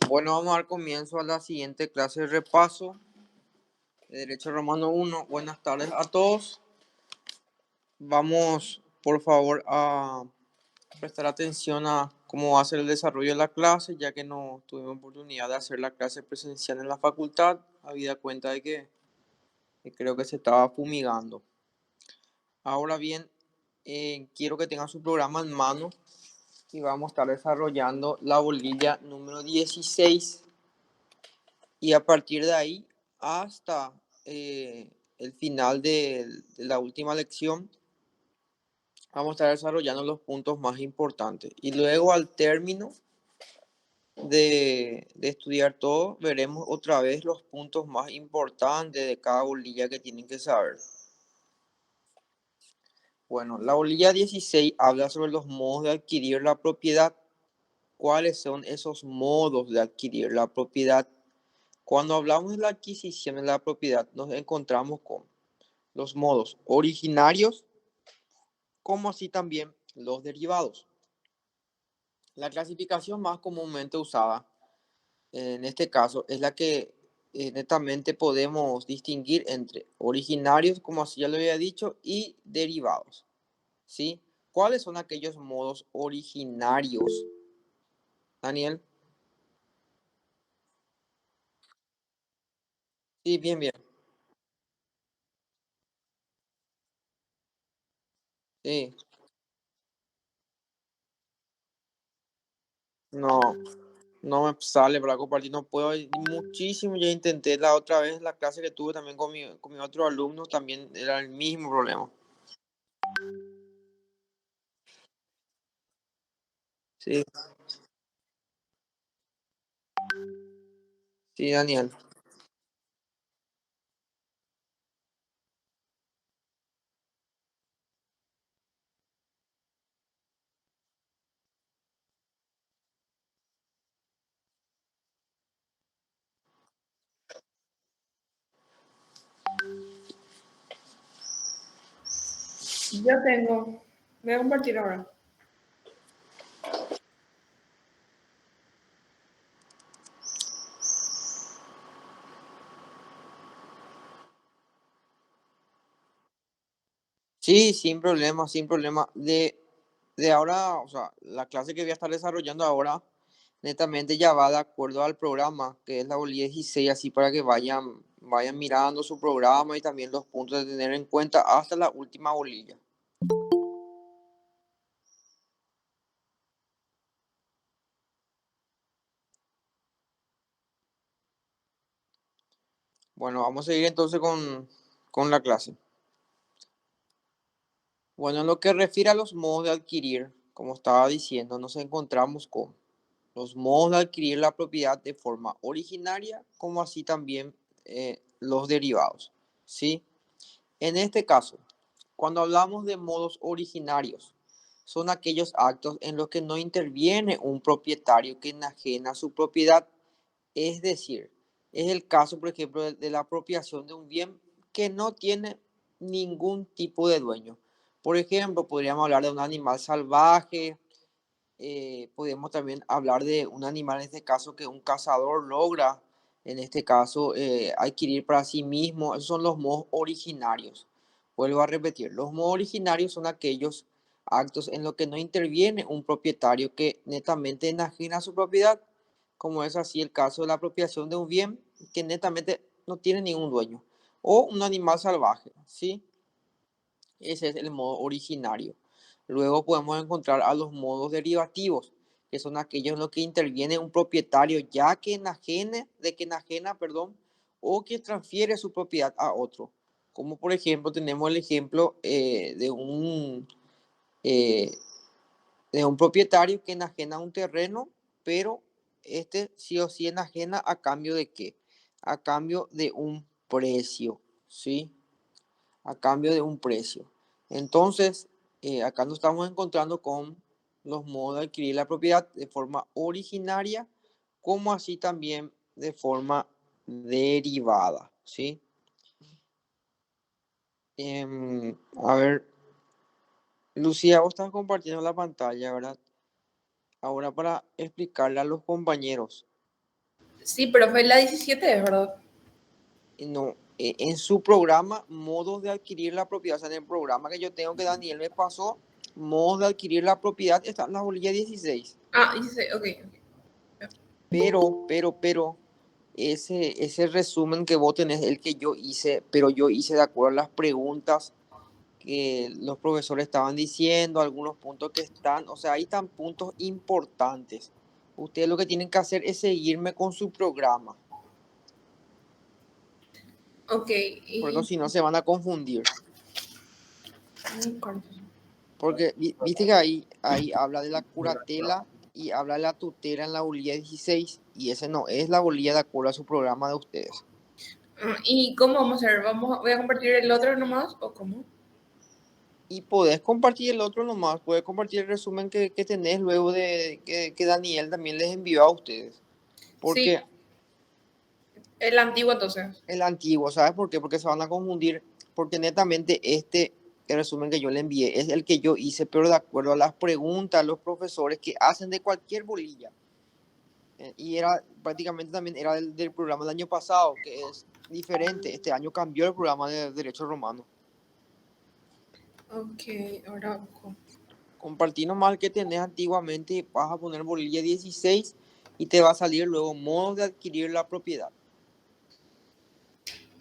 Bueno, vamos a dar comienzo a la siguiente clase de repaso de Derecho Romano 1. Buenas tardes a todos. Vamos, por favor, a prestar atención a cómo va a ser el desarrollo de la clase, ya que no tuvimos oportunidad de hacer la clase presencial en la facultad, habida cuenta de que creo que se estaba fumigando. Ahora bien, quiero que tengan su programa en mano y vamos a estar desarrollando la bolilla número 16. Y a partir de ahí hasta el final de la última lección, vamos a estar desarrollando los puntos más importantes. Y luego al término de estudiar todo, veremos otra vez los puntos más importantes de cada bolilla que tienen que saber. Bueno, la bolilla 16 habla sobre los modos de adquirir la propiedad. ¿Cuáles son esos modos de adquirir la propiedad? Cuando hablamos de la adquisición de la propiedad, nos encontramos con los modos originarios, como así también los derivados. La clasificación más comúnmente usada en este caso es la que netamente podemos distinguir entre originarios, como así ya lo había dicho, y derivados. ¿Sí? ¿Cuáles son aquellos modos originarios, Daniel? Sí, bien, bien. Sí, no, no me sale para compartir, no puedo, muchísimo, ya intenté la otra vez, la clase que tuve también con mi otro alumno, también era el mismo problema. Sí, sí, Daniel. Yo tengo. Voy a compartir ahora. Sí, sin problema, sin problema. De ahora, o sea, la clase que voy a estar desarrollando ahora, netamente ya va de acuerdo al programa, que es la bolilla 16, así para que vayan mirando su programa y también los puntos de tener en cuenta hasta la última bolilla. Bueno, vamos a seguir entonces con la clase. Bueno, en lo que refiere a los modos de adquirir, como estaba diciendo, nos encontramos con los modos de adquirir la propiedad de forma originaria, como así también los derivados, ¿sí? En este caso, cuando hablamos de modos originarios, son aquellos actos en los que no interviene un propietario que enajena su propiedad. Es decir, es el caso, por ejemplo, de la apropiación de un bien que no tiene ningún tipo de dueño. Por ejemplo, podríamos hablar de un animal salvaje, podemos también hablar de un animal, en este caso, que un cazador logra, en este caso, adquirir para sí mismo. Esos son los modos originarios. Vuelvo a repetir, los modos originarios son aquellos actos en los que no interviene un propietario que netamente enajena su propiedad, como es así el caso de la apropiación de un bien que netamente no tiene ningún dueño, o un animal salvaje, ¿sí? Ese es el modo originario. Luego podemos encontrar a los modos derivativos, que son aquellos en los que interviene un propietario ya que enajena, perdón, o que transfiere su propiedad a otro. Como por ejemplo, tenemos el ejemplo eh, de un propietario que enajena un terreno, pero este sí o sí enajena a cambio de ¿qué? A cambio de un precio, ¿sí? A cambio de un precio. Entonces, acá nos estamos encontrando con los modos de adquirir la propiedad de forma originaria, como así también de forma derivada, ¿sí? A ver, Lucía, vos estás compartiendo la pantalla, ¿verdad? Ahora para explicarle a los compañeros. Sí, pero fue la 17, ¿es verdad? No, en su programa, modos de adquirir la propiedad, o sea, en el programa que yo tengo que Daniel me pasó, modos de adquirir la propiedad, está en la bolilla 16. Ah, 16, ok. Pero, ese resumen que vos tenés, el que yo hice, pero yo hice de acuerdo a las preguntas que los profesores estaban diciendo, algunos puntos que están, o sea, ahí están puntos importantes. Ustedes lo que tienen que hacer es seguirme con su programa, Ok, porque y... si no se van a confundir. Porque viste que ahí habla de la curatela y habla de la tutela en la bolilla 16 y ese no es la bolilla de acuerdo a su programa de ustedes. ¿Y cómo vamos a hacer? ¿Voy a compartir el otro nomás o cómo? Y podés compartir el otro nomás, podés compartir el resumen que tenés luego de que Daniel también les envió a ustedes. Sí, Porque el antiguo entonces. el antiguo, ¿sabes por qué? Porque se van a confundir, porque netamente el resumen que yo le envié es el que yo hice, pero de acuerdo a las preguntas de los profesores que hacen de cualquier bolilla. Y era prácticamente también era del programa del año pasado, que es diferente. Este año cambió el programa de Derecho Romano. Ok, ahora... Compartí nomás el que tenés antiguamente y vas a poner bolilla 16 y te va a salir luego modos de adquirir la propiedad.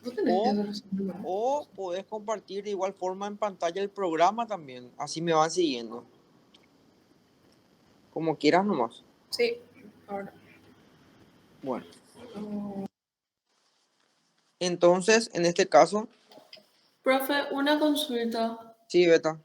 ¿Vos tenés O, eso resumen? o podés compartir de igual forma en pantalla el programa también. Así me van siguiendo. Como quieras nomás. Sí, ahora. Bueno. Entonces, en este caso, Profe, una consulta. sí, Beta.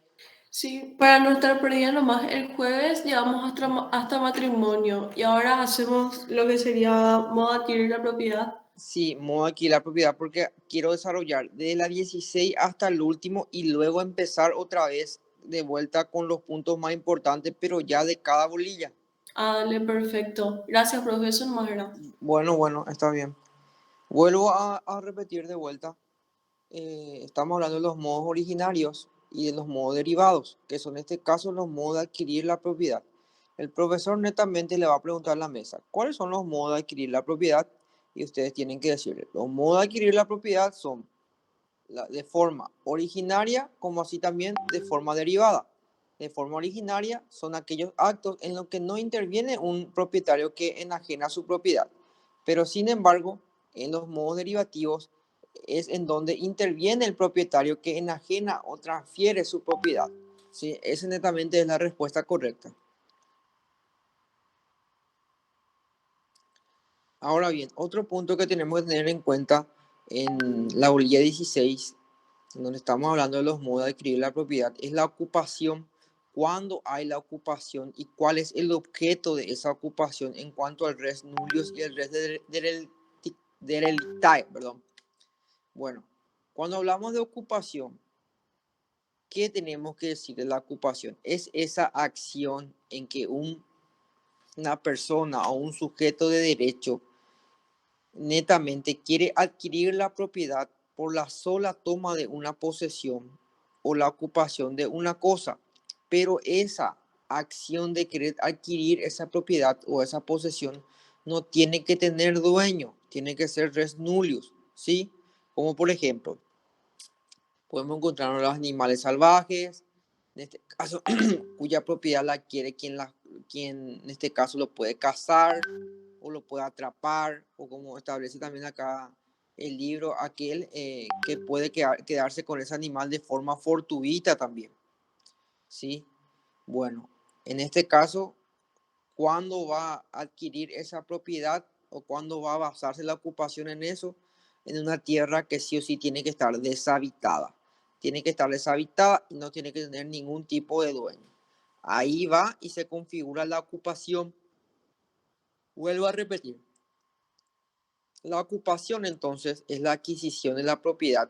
Sí, para no estar perdiendo más, el jueves llegamos hasta matrimonio y ahora hacemos lo que sería modo adquirir la propiedad. Sí, modo alquilar propiedad porque quiero desarrollar desde la 16 hasta el último y luego empezar otra vez de vuelta con los puntos más importantes, pero ya de cada bolilla. Ah, dale, perfecto. Gracias, profe, eso nomás era. Bueno, está bien. Vuelvo a repetir de vuelta. Estamos hablando de los modos originarios y de los modos derivados, que son en este caso los modos de adquirir la propiedad. El profesor netamente le va a preguntar a la mesa, ¿cuáles son los modos de adquirir la propiedad? Y ustedes tienen que decirle, los modos de adquirir la propiedad son de forma originaria como así también de forma derivada. De forma originaria son aquellos actos en los que no interviene un propietario que enajena su propiedad, pero sin embargo en los modos derivativos es en donde interviene el propietario que enajena o transfiere su propiedad. ¿Sí? Esa netamente es la respuesta correcta. Ahora bien, otro punto que tenemos que tener en cuenta en la bolilla 16 donde estamos hablando de los modos de adquirir la propiedad, es la ocupación, cuándo hay la ocupación y cuál es el objeto de esa ocupación en cuanto al res nullius y el res derelictae, perdón. Bueno, cuando hablamos de ocupación, ¿qué tenemos que decir de la ocupación? Es esa acción en que una persona o un sujeto de derecho netamente quiere adquirir la propiedad por la sola toma de una posesión o la ocupación de una cosa, pero esa acción de querer adquirir esa propiedad o esa posesión no tiene que tener dueño, tiene que ser res nullius, ¿sí? Como por ejemplo, podemos encontrar los animales salvajes, en este caso, cuya propiedad la adquiere quien en este caso lo puede cazar o lo puede atrapar, o como establece también acá el libro, aquel que puede quedarse con ese animal de forma fortuita también, ¿sí? Bueno, en este caso, ¿cuándo va a adquirir esa propiedad o cuándo va a basarse la ocupación en eso? En una tierra que sí o sí tiene que estar deshabitada. Tiene que estar deshabitada y no tiene que tener ningún tipo de dueño. Ahí va y se configura la ocupación. Vuelvo a repetir. La ocupación entonces es la adquisición de la propiedad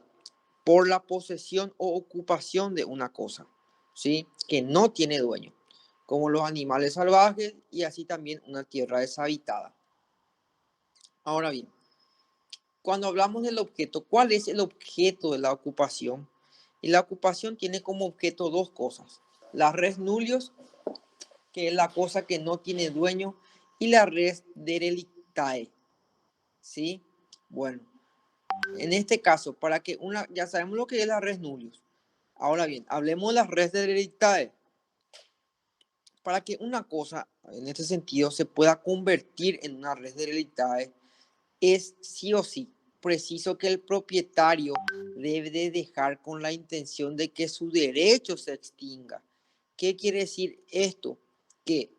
por la posesión o ocupación de una cosa, ¿sí? Que no tiene dueño, como los animales salvajes y así también una tierra deshabitada. Ahora bien, cuando hablamos del objeto, ¿cuál es el objeto de la ocupación? Y la ocupación tiene como objeto dos cosas: la res nullius, que es la cosa que no tiene dueño, y la res derelictae, ¿sí? Bueno, en este caso, ya sabemos lo que es la res nullius. Ahora bien, hablemos de las res derelictae. Para que una cosa, en este sentido, se pueda convertir en una res derelictae, es sí o sí preciso que el propietario debe de dejar con la intención de que su derecho se extinga. ¿Qué quiere decir esto? Que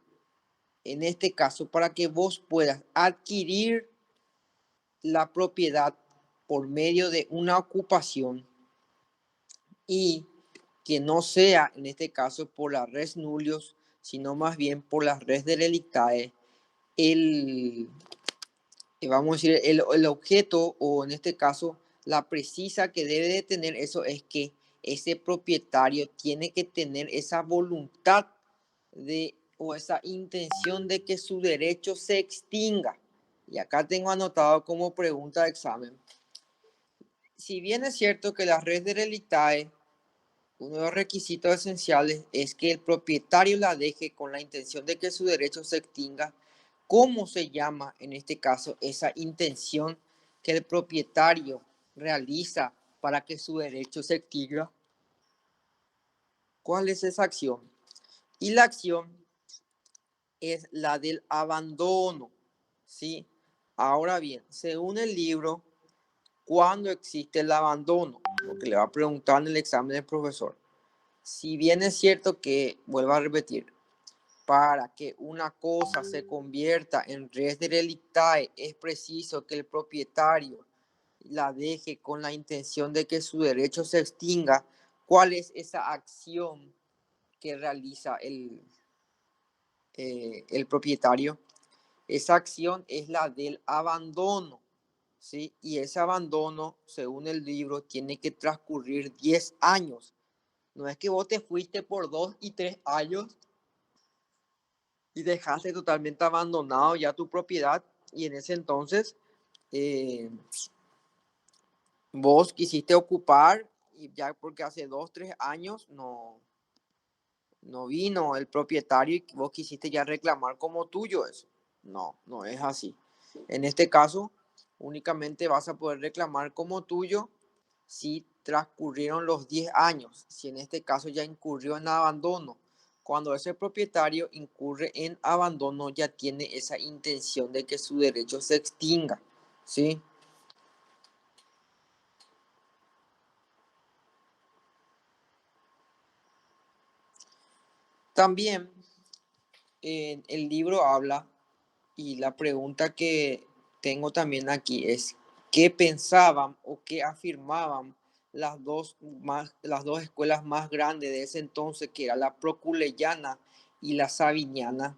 en este caso, para que vos puedas adquirir la propiedad por medio de una ocupación y que no sea en este caso por la res nullius, sino más bien por la res derelictae, vamos a decir, el objeto, o en este caso la precisa que debe de tener eso, es que ese propietario tiene que tener esa voluntad o esa intención de que su derecho se extinga. Y acá tengo anotado como pregunta de examen. Si bien es cierto que la res derelictae, uno de los requisitos esenciales es que el propietario la deje con la intención de que su derecho se extinga, ¿cómo se llama en este caso esa intención que el propietario realiza para que su derecho se extinga? ¿Cuál es esa acción? Y la acción es la del abandono, ¿sí? Ahora bien, según el libro, ¿cuándo existe el abandono? Lo que le va a preguntar en el examen del profesor. Si bien es cierto que, vuelvo a repetir, para que una cosa se convierta en res derelictae es preciso que el propietario la deje con la intención de que su derecho se extinga. ¿Cuál es esa acción que realiza el propietario? Esa acción es la del abandono, ¿sí? Y ese abandono, según el libro, tiene que transcurrir 10 años. No es que vos te fuiste por 2 y 3 años y dejaste totalmente abandonado ya tu propiedad, y en ese entonces eh, vos quisiste ocupar, y ya porque hace 2, 3 años no vino el propietario y vos quisiste ya reclamar como tuyo eso. No es así. En este caso, únicamente vas a poder reclamar como tuyo si transcurrieron los 10 años, si en este caso ya incurrió en abandono. Cuando ese propietario incurre en abandono, ya tiene esa intención de que su derecho se extinga, ¿sí? También el libro habla, y la pregunta que tengo también aquí es: ¿qué pensaban o qué afirmaban las dos escuelas más grandes de ese entonces, que era la proculeyana y la sabiniana,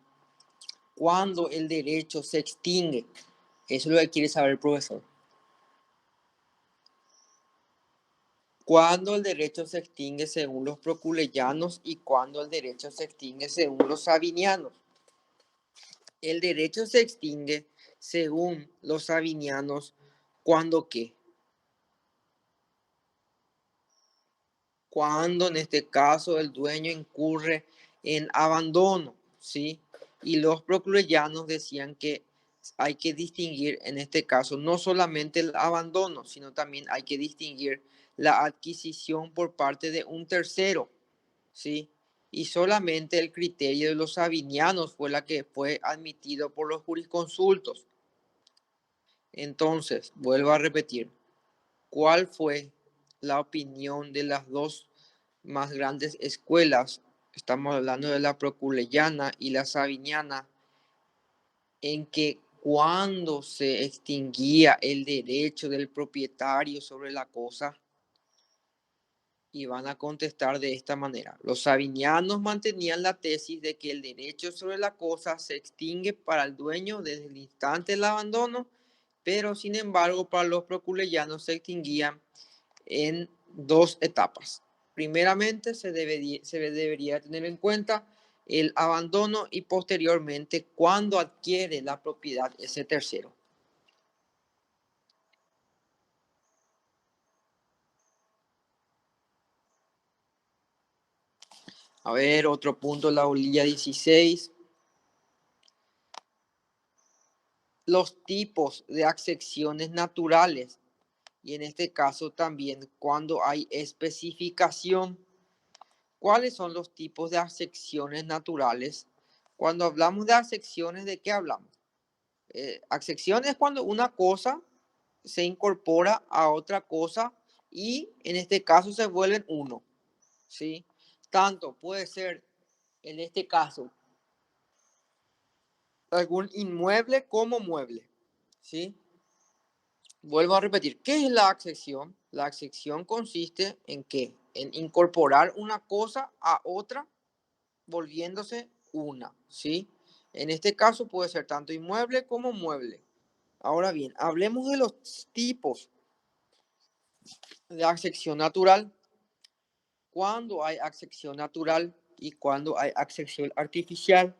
cuando el derecho se extingue? Eso es lo que quiere saber el profesor. cuando el derecho se extingue según los proculeyanos y cuando el derecho se extingue según los sabinianos. El derecho se extingue según los sabinianos cuando ¿qué? Cuando en este caso el dueño incurre en abandono, ¿sí? Y los proculeyanos decían que hay que distinguir en este caso no solamente el abandono, sino también hay que distinguir la adquisición por parte de un tercero, ¿sí? Y solamente el criterio de los sabinianos fue la que fue admitido por los jurisconsultos. Entonces, vuelvo a repetir, ¿cuál fue la opinión de las dos más grandes escuelas? Estamos hablando de la proculeyana y la sabiniana, en que cuando se extinguía el derecho del propietario sobre la cosa, y van a contestar de esta manera. Los sabinianos mantenían la tesis de que el derecho sobre la cosa se extingue para el dueño desde el instante del abandono, pero sin embargo para los proculeyanos se extinguían en dos etapas. Primeramente se debería tener en cuenta el abandono y posteriormente cuando adquiere la propiedad ese tercero. A ver, otro punto, la orilla 16. Los tipos de accesiones naturales y en este caso también cuando hay especificación. ¿Cuáles son los tipos de accesiones naturales? Cuando hablamos de accesiones, ¿de qué hablamos? Accesiones es cuando una cosa se incorpora a otra cosa y en este caso se vuelven uno, ¿sí? Tanto puede ser en este caso algún inmueble como mueble, ¿sí? Vuelvo a repetir, ¿qué es la accesión? La accesión consiste en ¿qué? En incorporar una cosa a otra volviéndose una, ¿sí? En este caso puede ser tanto inmueble como mueble. Ahora bien, hablemos de los tipos de accesión natural. ¿Cuándo hay accesión natural y cuándo hay accesión artificial?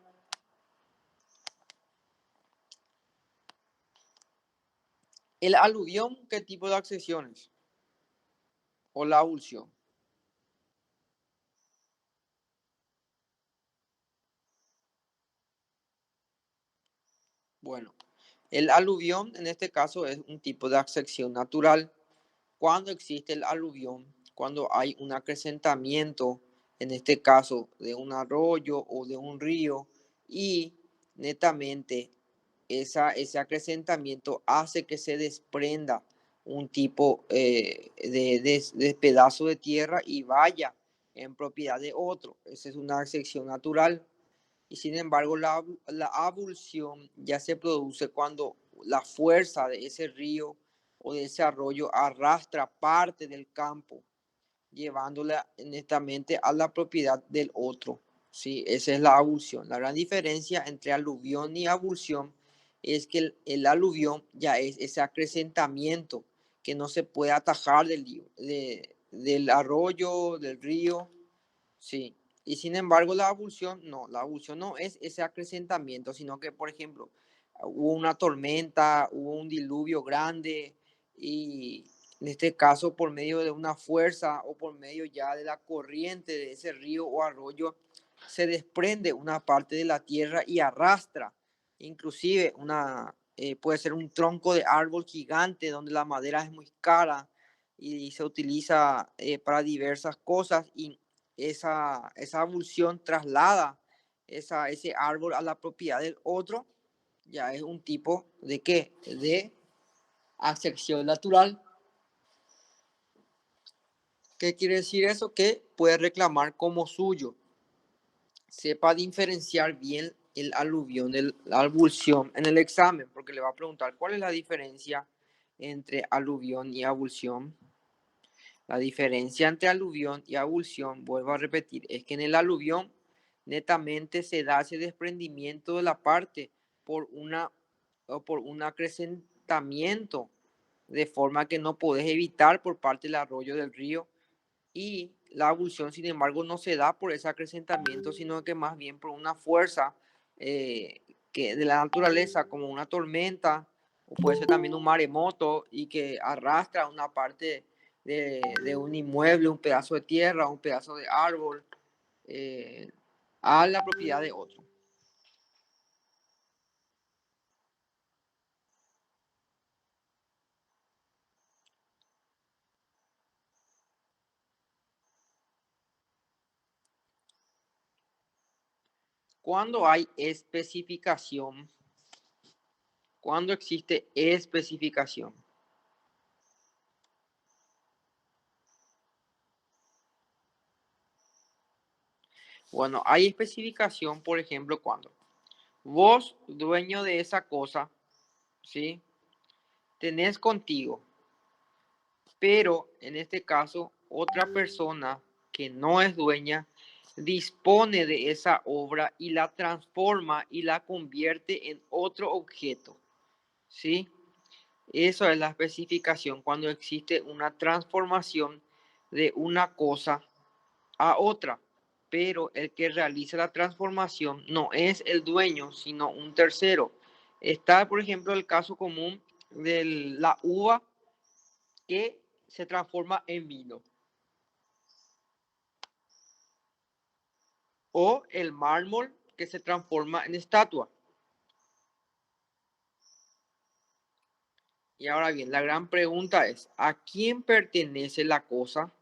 El aluvión, ¿qué tipo de accesión es? O la avulsión. Bueno, el aluvión en este caso es un tipo de accesión natural. Cuando existe el aluvión, cuando hay un acrecentamiento, en este caso de un arroyo o de un río, y netamente ese acrecentamiento hace que se desprenda un tipo de pedazo de tierra y vaya en propiedad de otro. Esa es una accesión natural. Y sin embargo, la avulsión ya se produce cuando la fuerza de ese río o de ese arroyo arrastra parte del campo, llevándola netamente a la propiedad del otro. ¿Sí? Esa es la avulsión. La gran diferencia entre aluvión y avulsión es que el aluvión ya es ese acrecentamiento que no se puede atajar del arroyo, del río. Sí. Y sin embargo, la avulsión no es ese acrecentamiento, sino que, por ejemplo, hubo una tormenta, hubo un diluvio grande y en este caso por medio de una fuerza o por medio ya de la corriente de ese río o arroyo, se desprende una parte de la tierra y arrastra, inclusive puede ser un tronco de árbol gigante donde la madera es muy cara y se utiliza para diversas cosas y esa avulsión traslada ese árbol a la propiedad del otro, ya es un tipo de ¿qué? De accesión natural. ¿Qué quiere decir eso? Que puede reclamar como suyo. Sepa diferenciar bien el aluvión de la avulsión en el examen, porque le va a preguntar cuál es la diferencia entre aluvión y avulsión. La diferencia entre aluvión y avulsión, vuelvo a repetir, es que en el aluvión netamente se da ese desprendimiento de la parte por un acrecentamiento, de forma que no podés evitar por parte del arroyo del río Y la abulsión, sin embargo, no se da por ese acrecentamiento, sino que más bien por una fuerza que de la naturaleza, como una tormenta, o puede ser también un maremoto, y que arrastra una parte de un inmueble, un pedazo de tierra, un pedazo de árbol, a la propiedad de otro. Cuando hay especificación, cuando existe especificación. Bueno, hay especificación, por ejemplo, cuando vos, dueño de esa cosa, ¿sí? Tenés contigo, pero en este caso, otra persona que no es dueña dispone de esa obra y la transforma y la convierte en otro objeto, ¿sí? Eso es la especificación cuando existe una transformación de una cosa a otra, pero el que realiza la transformación no es el dueño, sino un tercero. Está, por ejemplo, el caso común de la uva que se transforma en vino, o el mármol que se transforma en estatua. Y ahora bien, la gran pregunta es, ¿a quién pertenece la cosa?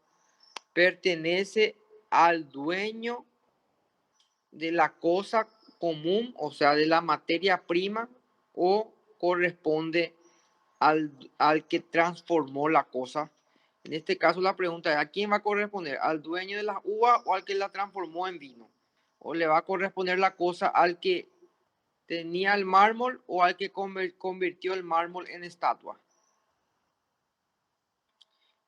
¿Pertenece al dueño de la cosa común, o sea, de la materia prima, o corresponde al que transformó la cosa? En este caso la pregunta es, ¿a quién va a corresponder? ¿Al dueño de la uva o al que la transformó en vino? ¿O le va a corresponder la cosa al que tenía el mármol o al que convirtió el mármol en estatua?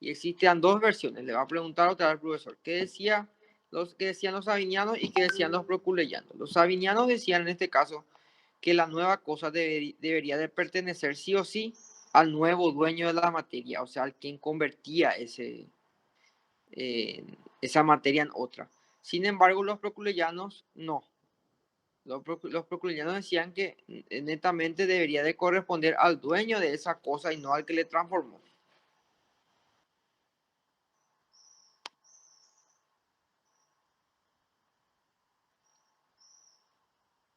Y existían dos versiones. Le va a preguntar otra vez al profesor. ¿Qué decían los sabinianos y qué decían los proculeyanos? Los sabinianos decían en este caso que la nueva cosa debería de pertenecer sí o sí al nuevo dueño de la materia, o sea, al quien convertía esa materia en otra. Sin embargo, los proculeyanos no. Los proculeyanos decían que netamente debería de corresponder al dueño de esa cosa y no al que le transformó.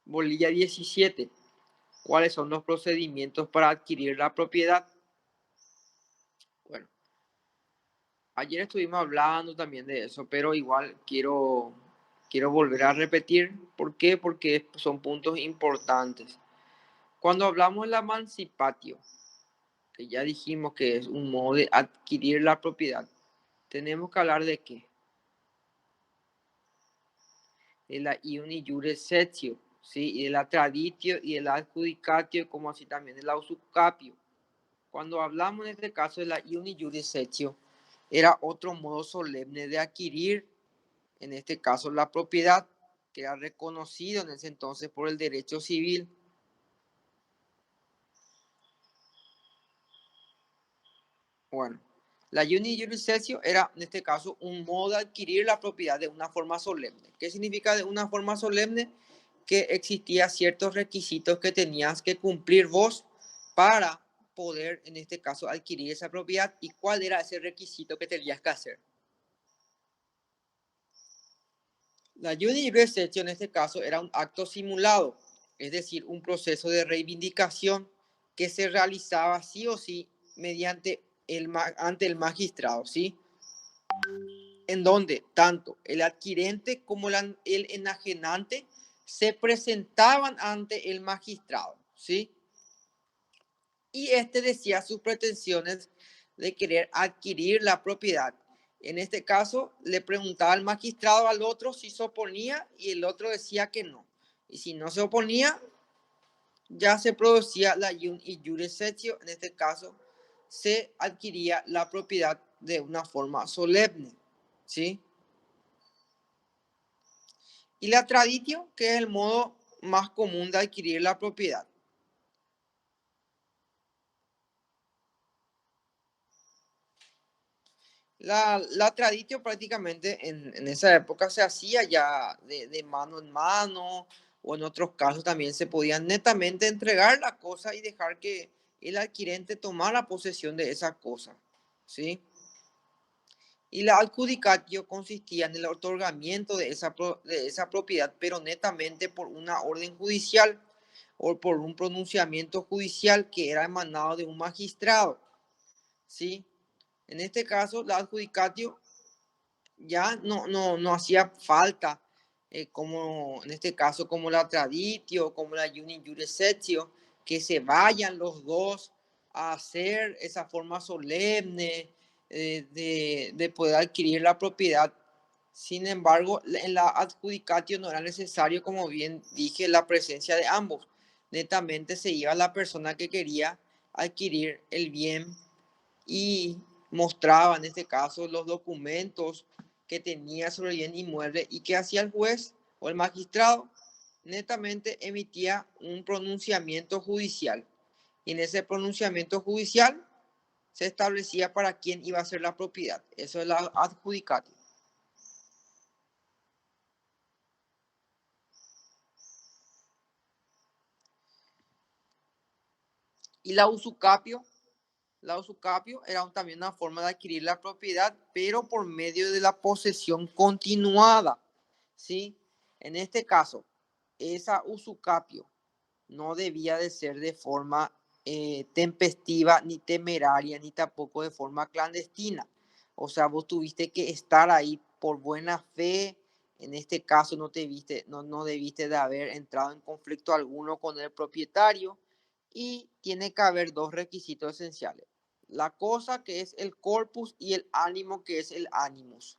Bolilla 17. ¿Cuáles son los procedimientos para adquirir la propiedad? Bueno, ayer estuvimos hablando también de eso, pero igual quiero volver a repetir. ¿Por qué? Porque son puntos importantes. Cuando hablamos de la emancipatio, que ya dijimos que es un modo de adquirir la propiedad, tenemos que hablar de qué? De la iuni iure cessio, ¿sí? Y de la traditio y de la adjudicatio, como así también de la usucapio. Cuando hablamos en este caso de la iuni iure cessio, era otro modo solemne de adquirir, en este caso, la propiedad, que era reconocido en ese entonces por el derecho civil. Bueno, la iuni iure cessio era, en este caso, un modo de adquirir la propiedad de una forma solemne. ¿Qué significa de una forma solemne? Que existían ciertos requisitos que tenías que cumplir vos para poder, en este caso, adquirir esa propiedad. ¿Y cuál era ese requisito que tenías que hacer? La iuni iure cessio en este caso era un acto simulado, es decir, un proceso de reivindicación que se realizaba sí o sí mediante ante el magistrado, ¿sí? En donde tanto el adquirente como el enajenante se presentaban ante el magistrado, ¿sí? Y este decía sus pretensiones de querer adquirir la propiedad. En este caso, le preguntaba al magistrado al otro si se oponía y el otro decía que no. Y si no se oponía, ya se producía la iure cessio. En este caso, se adquiría la propiedad de una forma solemne, ¿sí? Y la traditio, que es el modo más común de adquirir la propiedad. La traditio prácticamente en esa época se hacía ya de mano en mano, o en otros casos también se podían netamente entregar la cosa y dejar que el adquirente tomara posesión de esa cosa, ¿sí? Y la adjudicatio consistía en el otorgamiento de esa propiedad, pero netamente por una orden judicial o por un pronunciamiento judicial que era emanado de un magistrado, ¿sí? En este caso, la adjudicatio ya no hacía falta, como en este caso, como la traditio, como la uni iure sectio, que se vayan los dos a hacer esa forma solemne de poder adquirir la propiedad. Sin embargo, en la adjudicatio no era necesario, como bien dije, la presencia de ambos. Netamente se iba la persona que quería adquirir el bien y mostraba en este caso los documentos que tenía sobre el bien inmueble y que hacía el juez o el magistrado. Netamente emitía un pronunciamiento judicial y en ese pronunciamiento judicial se establecía para quién iba a ser la propiedad. Eso es la adjudicatio. Y la usucapio era también una forma de adquirir la propiedad, pero por medio de la posesión continuada, ¿sí? En este caso, esa usucapio no debía de ser de forma tempestiva, ni temeraria, ni tampoco de forma clandestina. O sea, vos tuviste que estar ahí por buena fe. En este caso no debiste de haber entrado en conflicto alguno con el propietario y tiene que haber dos requisitos esenciales. La cosa que es el corpus y el ánimo que es el animus.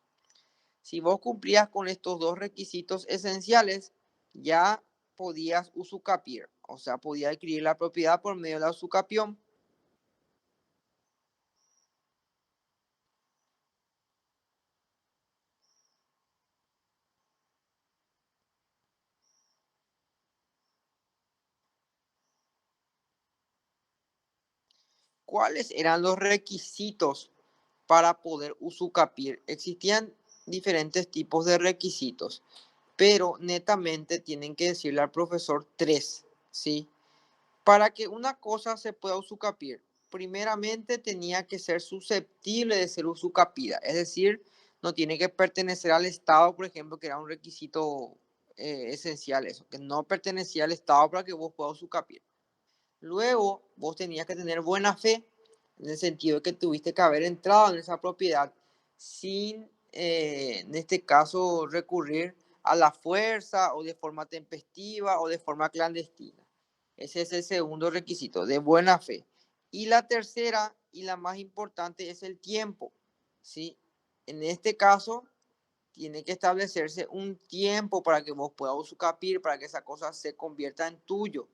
Si vos cumplías con estos dos requisitos esenciales, ya podías usucapiar, o sea, podías adquirir la propiedad por medio de la usucapión. ¿Cuáles eran los requisitos para poder usucapiar? Existían diferentes tipos de requisitos, pero netamente tienen que decirle al profesor tres, ¿sí? Para que una cosa se pueda usucapiar, primeramente tenía que ser susceptible de ser usucapida, es decir, no tiene que pertenecer al Estado, por ejemplo, que era un requisito esencial eso, que no pertenecía al Estado para que vos puedas usucapiar. Luego, vos tenías que tener buena fe, en el sentido de que tuviste que haber entrado en esa propiedad sin, en este caso, recurrir a la fuerza o de forma tempestiva o de forma clandestina. Ese es el segundo requisito, de buena fe. Y la tercera y la más importante es el tiempo, ¿sí? En este caso, tiene que establecerse un tiempo para que vos puedas usucapir, para que esa cosa se convierta en tuyo.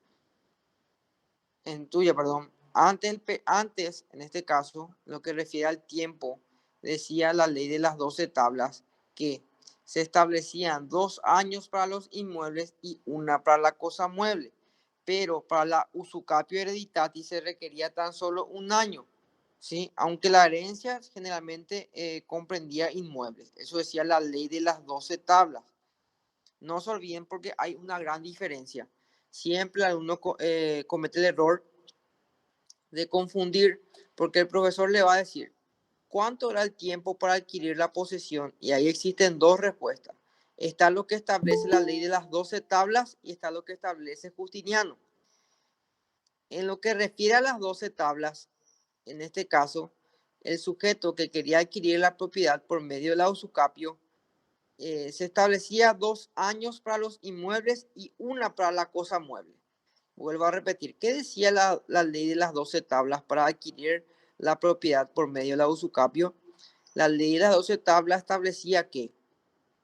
En tuya, perdón. Antes, en este caso, lo que refiere al tiempo, decía la ley de las 12 tablas que se establecían 2 años para los inmuebles y una para la cosa mueble, pero para la usucapio hereditatis se requería tan solo 1 año, ¿sí? Aunque la herencia generalmente comprendía inmuebles. Eso decía la ley de las 12 tablas. No se olviden porque hay una gran diferencia. Siempre alguno comete el error de confundir, porque el profesor le va a decir, ¿cuánto era el tiempo para adquirir la posesión? Y ahí existen dos respuestas. Está lo que establece la ley de las 12 tablas y está lo que establece Justiniano. En lo que refiere a las 12 tablas, en este caso, el sujeto que quería adquirir la propiedad por medio de la usucapio, se establecía 2 años para los inmuebles y una para la cosa mueble. Vuelvo a repetir, ¿qué decía la ley de las 12 tablas para adquirir la propiedad por medio de la usucapio? La ley de las 12 tablas establecía que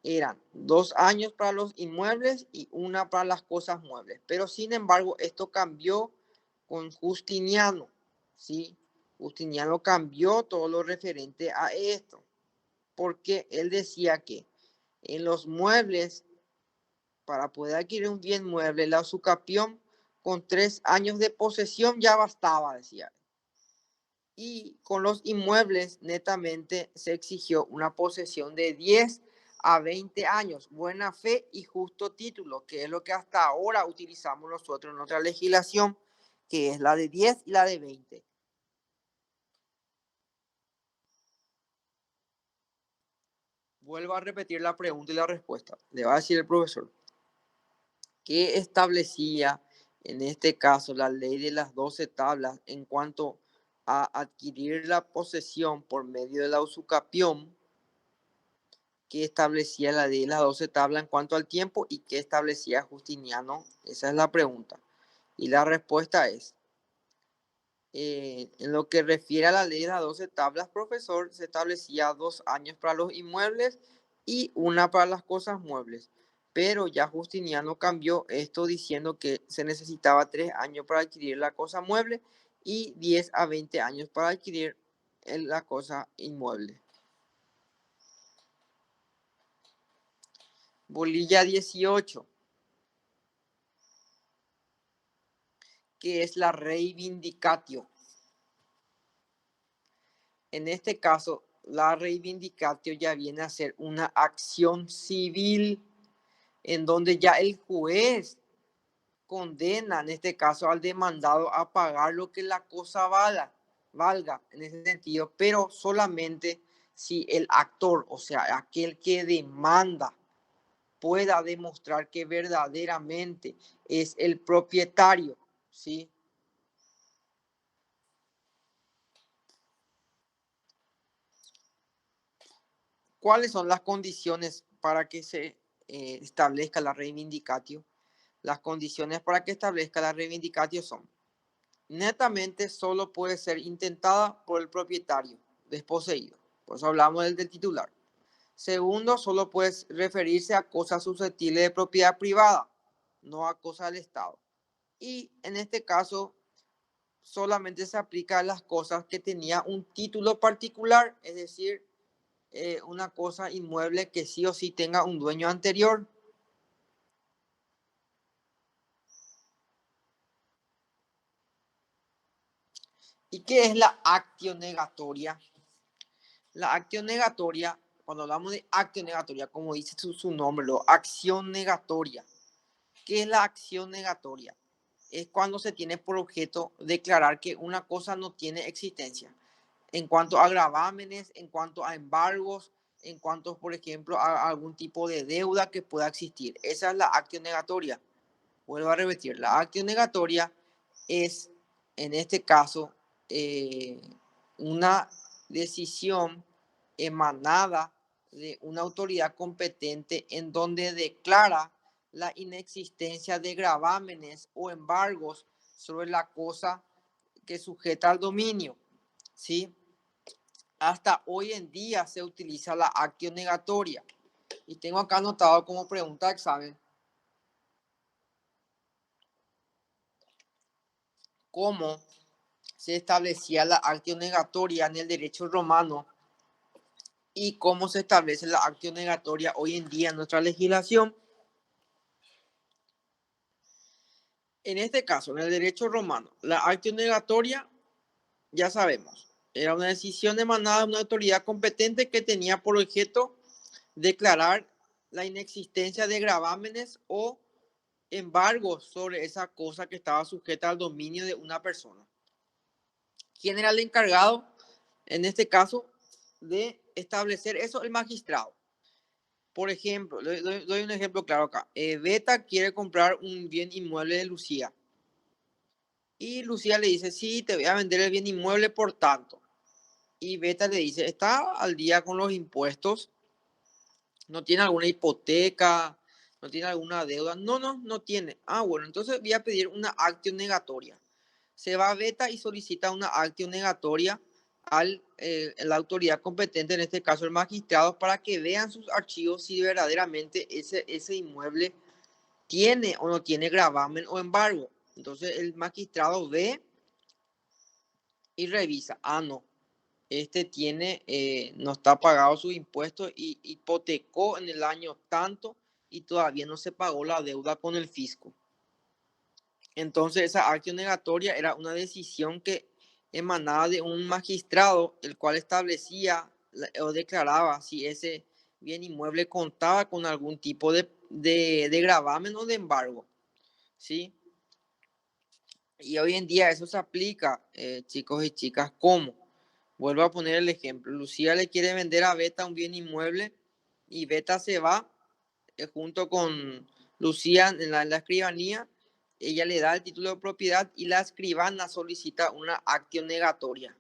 eran 2 años para los inmuebles y una para las cosas muebles. Pero sin embargo, esto cambió con Justiniano, ¿sí? Justiniano cambió todo lo referente a esto, porque él decía que en los muebles, para poder adquirir un bien mueble, la usucapión con 3 años de posesión ya bastaba, decía. Y con los inmuebles netamente se exigió una posesión de 10 a 20 años, buena fe y justo título, que es lo que hasta ahora utilizamos nosotros en nuestra legislación, que es la de 10 y la de 20. Vuelvo a repetir la pregunta y la respuesta. Le va a decir el profesor que establecía en este caso la ley de las 12 tablas en cuanto a adquirir la posesión por medio de la usucapión, que establecía la ley de las 12 tablas en cuanto al tiempo y que establecía Justiniano. Esa es la pregunta. Y la respuesta es, en lo que refiere a la ley de las 12 tablas, profesor, se establecía 2 años para los inmuebles y 1 para las cosas muebles. Pero ya Justiniano cambió esto diciendo que se necesitaba 3 años para adquirir la cosa mueble y 10 a 20 años para adquirir la cosa inmueble. Bolilla 18, que es la reivindicatio. En este caso, la reivindicatio ya viene a ser una acción civil en donde ya el juez condena, en este caso, al demandado a pagar lo que la cosa valga en ese sentido, pero solamente si el actor, o sea, aquel que demanda, pueda demostrar que verdaderamente es el propietario, ¿sí? ¿Cuáles son las condiciones para que se establezca la reivindicatio? Las condiciones para que establezca la reivindicatio son: netamente solo puede ser intentada por el propietario desposeído. Por eso hablamos del titular. Segundo, solo puede referirse a cosas susceptibles de propiedad privada, no a cosas del Estado. Y en este caso, solamente se aplica a las cosas que tenía un título particular, es decir, una cosa inmueble que sí o sí tenga un dueño anterior. ¿Y qué es la actio negatoria? La actio negatoria, cuando hablamos de actio negatoria, como dice su nombre, acción negatoria. ¿Qué es la acción negatoria? Es cuando se tiene por objeto declarar que una cosa no tiene existencia. En cuanto a gravámenes, en cuanto a embargos, en cuanto, por ejemplo, a algún tipo de deuda que pueda existir. Esa es la acción negatoria. Vuelvo a repetir, la acción negatoria es, en este caso, una decisión emanada de una autoridad competente en donde declara la inexistencia de gravámenes o embargos sobre la cosa que sujeta al dominio, ¿sí? Hasta hoy en día se utiliza la acción negatoria. Y tengo acá anotado como pregunta de examen cómo se establecía la acción negatoria en el derecho romano y cómo se establece la acción negatoria hoy en día en nuestra legislación. En este caso, en el derecho romano, la acción negatoria, ya sabemos, era una decisión emanada de una autoridad competente que tenía por objeto declarar la inexistencia de gravámenes o embargos sobre esa cosa que estaba sujeta al dominio de una persona. ¿Quién era el encargado, en este caso, de establecer eso? El magistrado. Por ejemplo, doy un ejemplo claro acá. Beta quiere comprar un bien inmueble de Lucía. Y Lucía le dice, sí, te voy a vender el bien inmueble por tanto. Y Beta le dice, ¿está al día con los impuestos? ¿No tiene alguna hipoteca? ¿No tiene alguna deuda? No tiene. Ah, bueno, entonces voy a pedir una acción negatoria. Se va a Beta y solicita una acción negatoria a la autoridad competente, en este caso el magistrado, para que vean sus archivos si verdaderamente ese inmueble tiene o no tiene gravamen o embargo. Entonces el magistrado ve y revisa. Ah, no. Este tiene, no está pagado sus impuestos y hipotecó en el año tanto y todavía no se pagó la deuda con el fisco. Entonces esa acción negatoria era una decisión que emanada de un magistrado, el cual establecía o declaraba si ese bien inmueble contaba con algún tipo de gravamen o de embargo, ¿sí? Y hoy en día eso se aplica, chicos y chicas, ¿cómo? Vuelvo a poner el ejemplo. Lucía le quiere vender a Beta un bien inmueble y Beta se va junto con Lucía en la escribanía. Ella le da el título de propiedad y la escribana solicita una acción negatoria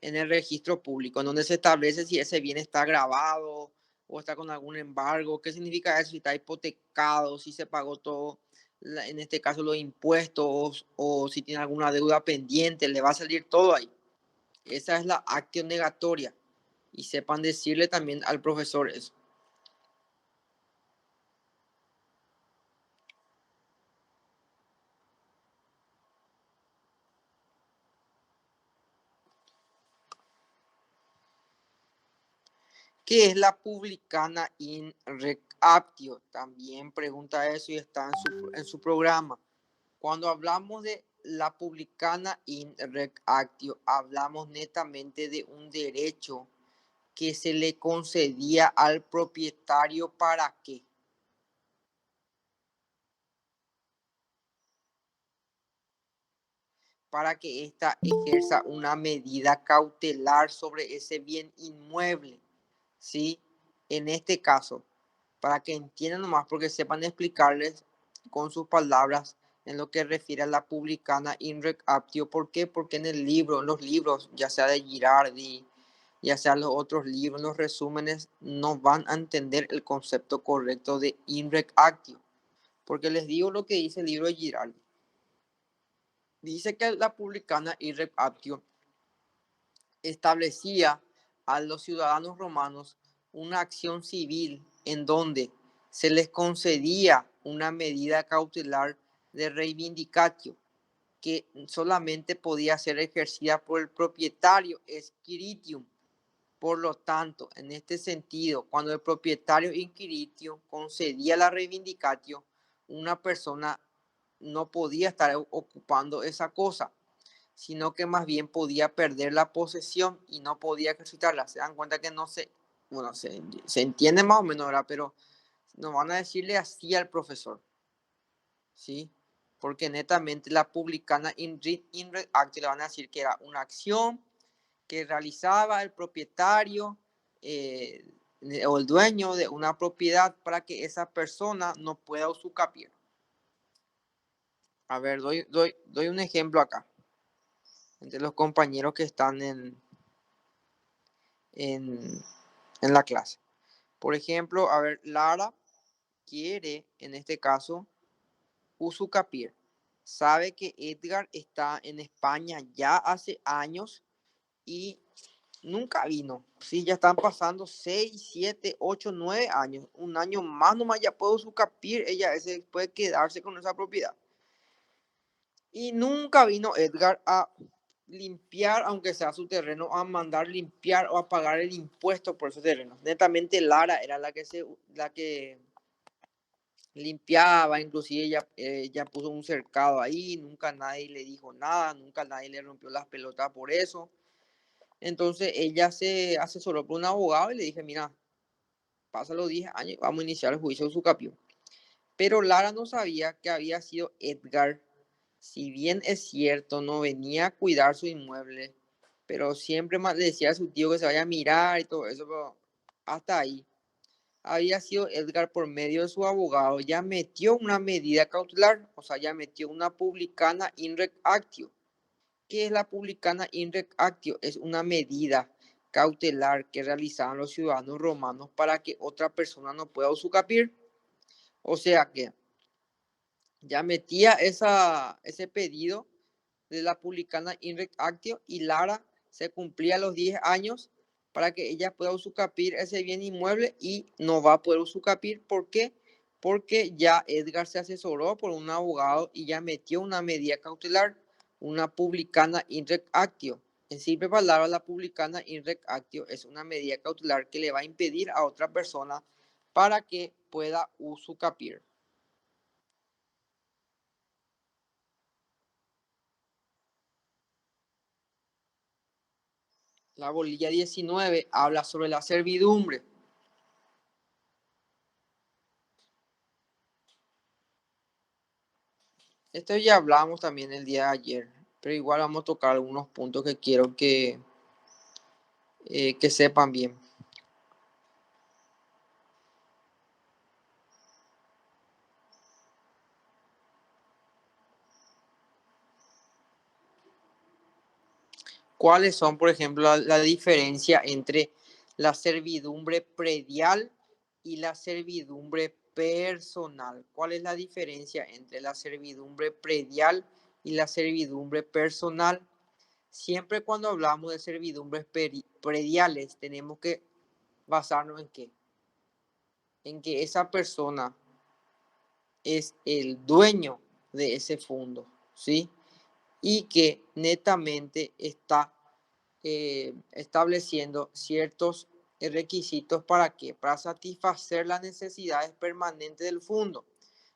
en el registro público, en donde se establece si ese bien está grabado o está con algún embargo. ¿Qué significa eso? Si está hipotecado, si se pagó todo, en este caso los impuestos, o si tiene alguna deuda pendiente, le va a salir todo ahí. Esa es la acción negatoria. Y sepan decirle también al profesor eso. ¿Qué es la publicana in rec aptio? También pregunta eso y está en su programa. Cuando hablamos de la publicana in rec actio, hablamos netamente de un derecho que se le concedía al propietario. ¿Para qué? Para que ésta ejerza una medida cautelar sobre ese bien inmueble, ¿sí? En este caso, para que entiendan nomás, porque sepan explicarles con sus palabras en lo que refiere a la publicana in rec aptio. ¿Por qué? Porque en el libro, en los libros, ya sea de Girardi, ya sea los otros libros, los resúmenes, no van a entender el concepto correcto de in rec actio. Porque les digo lo que dice el libro de Girardi. Dice que la publicana in rec aptio establecía a los ciudadanos romanos una acción civil en donde se les concedía una medida cautelar de reivindicatio que solamente podía ser ejercida por el propietario squiritium. Por lo tanto, en este sentido, cuando el propietario inquiritium concedía la reivindicatio, una persona no podía estar ocupando esa cosa, sino que más bien podía perder la posesión y no podía ejercitarla. Se dan cuenta que no se, bueno, se entiende más o menos, ¿verdad? Pero nos van a decirle así al profesor, ¿sí? Porque netamente la publicana in rec actio le van a decir que era una acción que realizaba el propietario o el dueño de una propiedad para que esa persona no pueda usucapiar. A ver, doy un ejemplo acá entre los compañeros que están en la clase. Por ejemplo, a ver, Lara quiere, en este caso, usucapiar. Sabe que Edgar está en España ya hace años y nunca vino. Sí, ya están pasando 6, 7, 8, 9 años. Un año más nomás ya puede usucapiar. Ella puede quedarse con esa propiedad. Y nunca vino Edgar a limpiar, aunque sea su terreno, a mandar limpiar o a pagar el impuesto por esos terrenos. Netamente Lara era la que limpiaba, inclusive ella puso un cercado ahí, nunca nadie le dijo nada, nunca nadie le rompió las pelotas por eso. Entonces ella se asesoró por un abogado y le dije, mira, pasa los 10 años, vamos a iniciar el juicio de usucapión. Pero Lara no sabía que había sido Edgar. Si bien es cierto, no venía a cuidar su inmueble, pero siempre más le decía a su tío que se vaya a mirar y todo eso, pero hasta ahí. Había sido Edgar por medio de su abogado, ya metió una medida cautelar, o sea, ya metió una publicana in rec actio. ¿Qué es la publicana in rec actio? Es una medida cautelar que realizaban los ciudadanos romanos para que otra persona no pueda usucapiar. O sea que ya metía ese pedido de la publicana in rec actio y Lara se cumplía los 10 años para que ella pueda usucapiar ese bien inmueble y no va a poder usucapiar. ¿Por qué? Porque ya Edgar se asesoró por un abogado y ya metió una medida cautelar, una publicana in rec actio. En simple palabra, la publicana in rec actio es una medida cautelar que le va a impedir a otra persona para que pueda usucapiar. La bolilla 19 habla sobre la servidumbre. Esto ya hablamos también el día de ayer, pero igual vamos a tocar algunos puntos que quiero que sepan bien. ¿Cuáles son, por ejemplo, la diferencia entre la servidumbre predial y la servidumbre personal? ¿Cuál es la diferencia entre la servidumbre predial y la servidumbre personal? Siempre cuando hablamos de servidumbres prediales tenemos que basarnos en qué? En que esa persona es el dueño de ese fondo, ¿sí? Y que netamente está estableciendo ciertos requisitos para qué, para satisfacer las necesidades permanentes del fondo.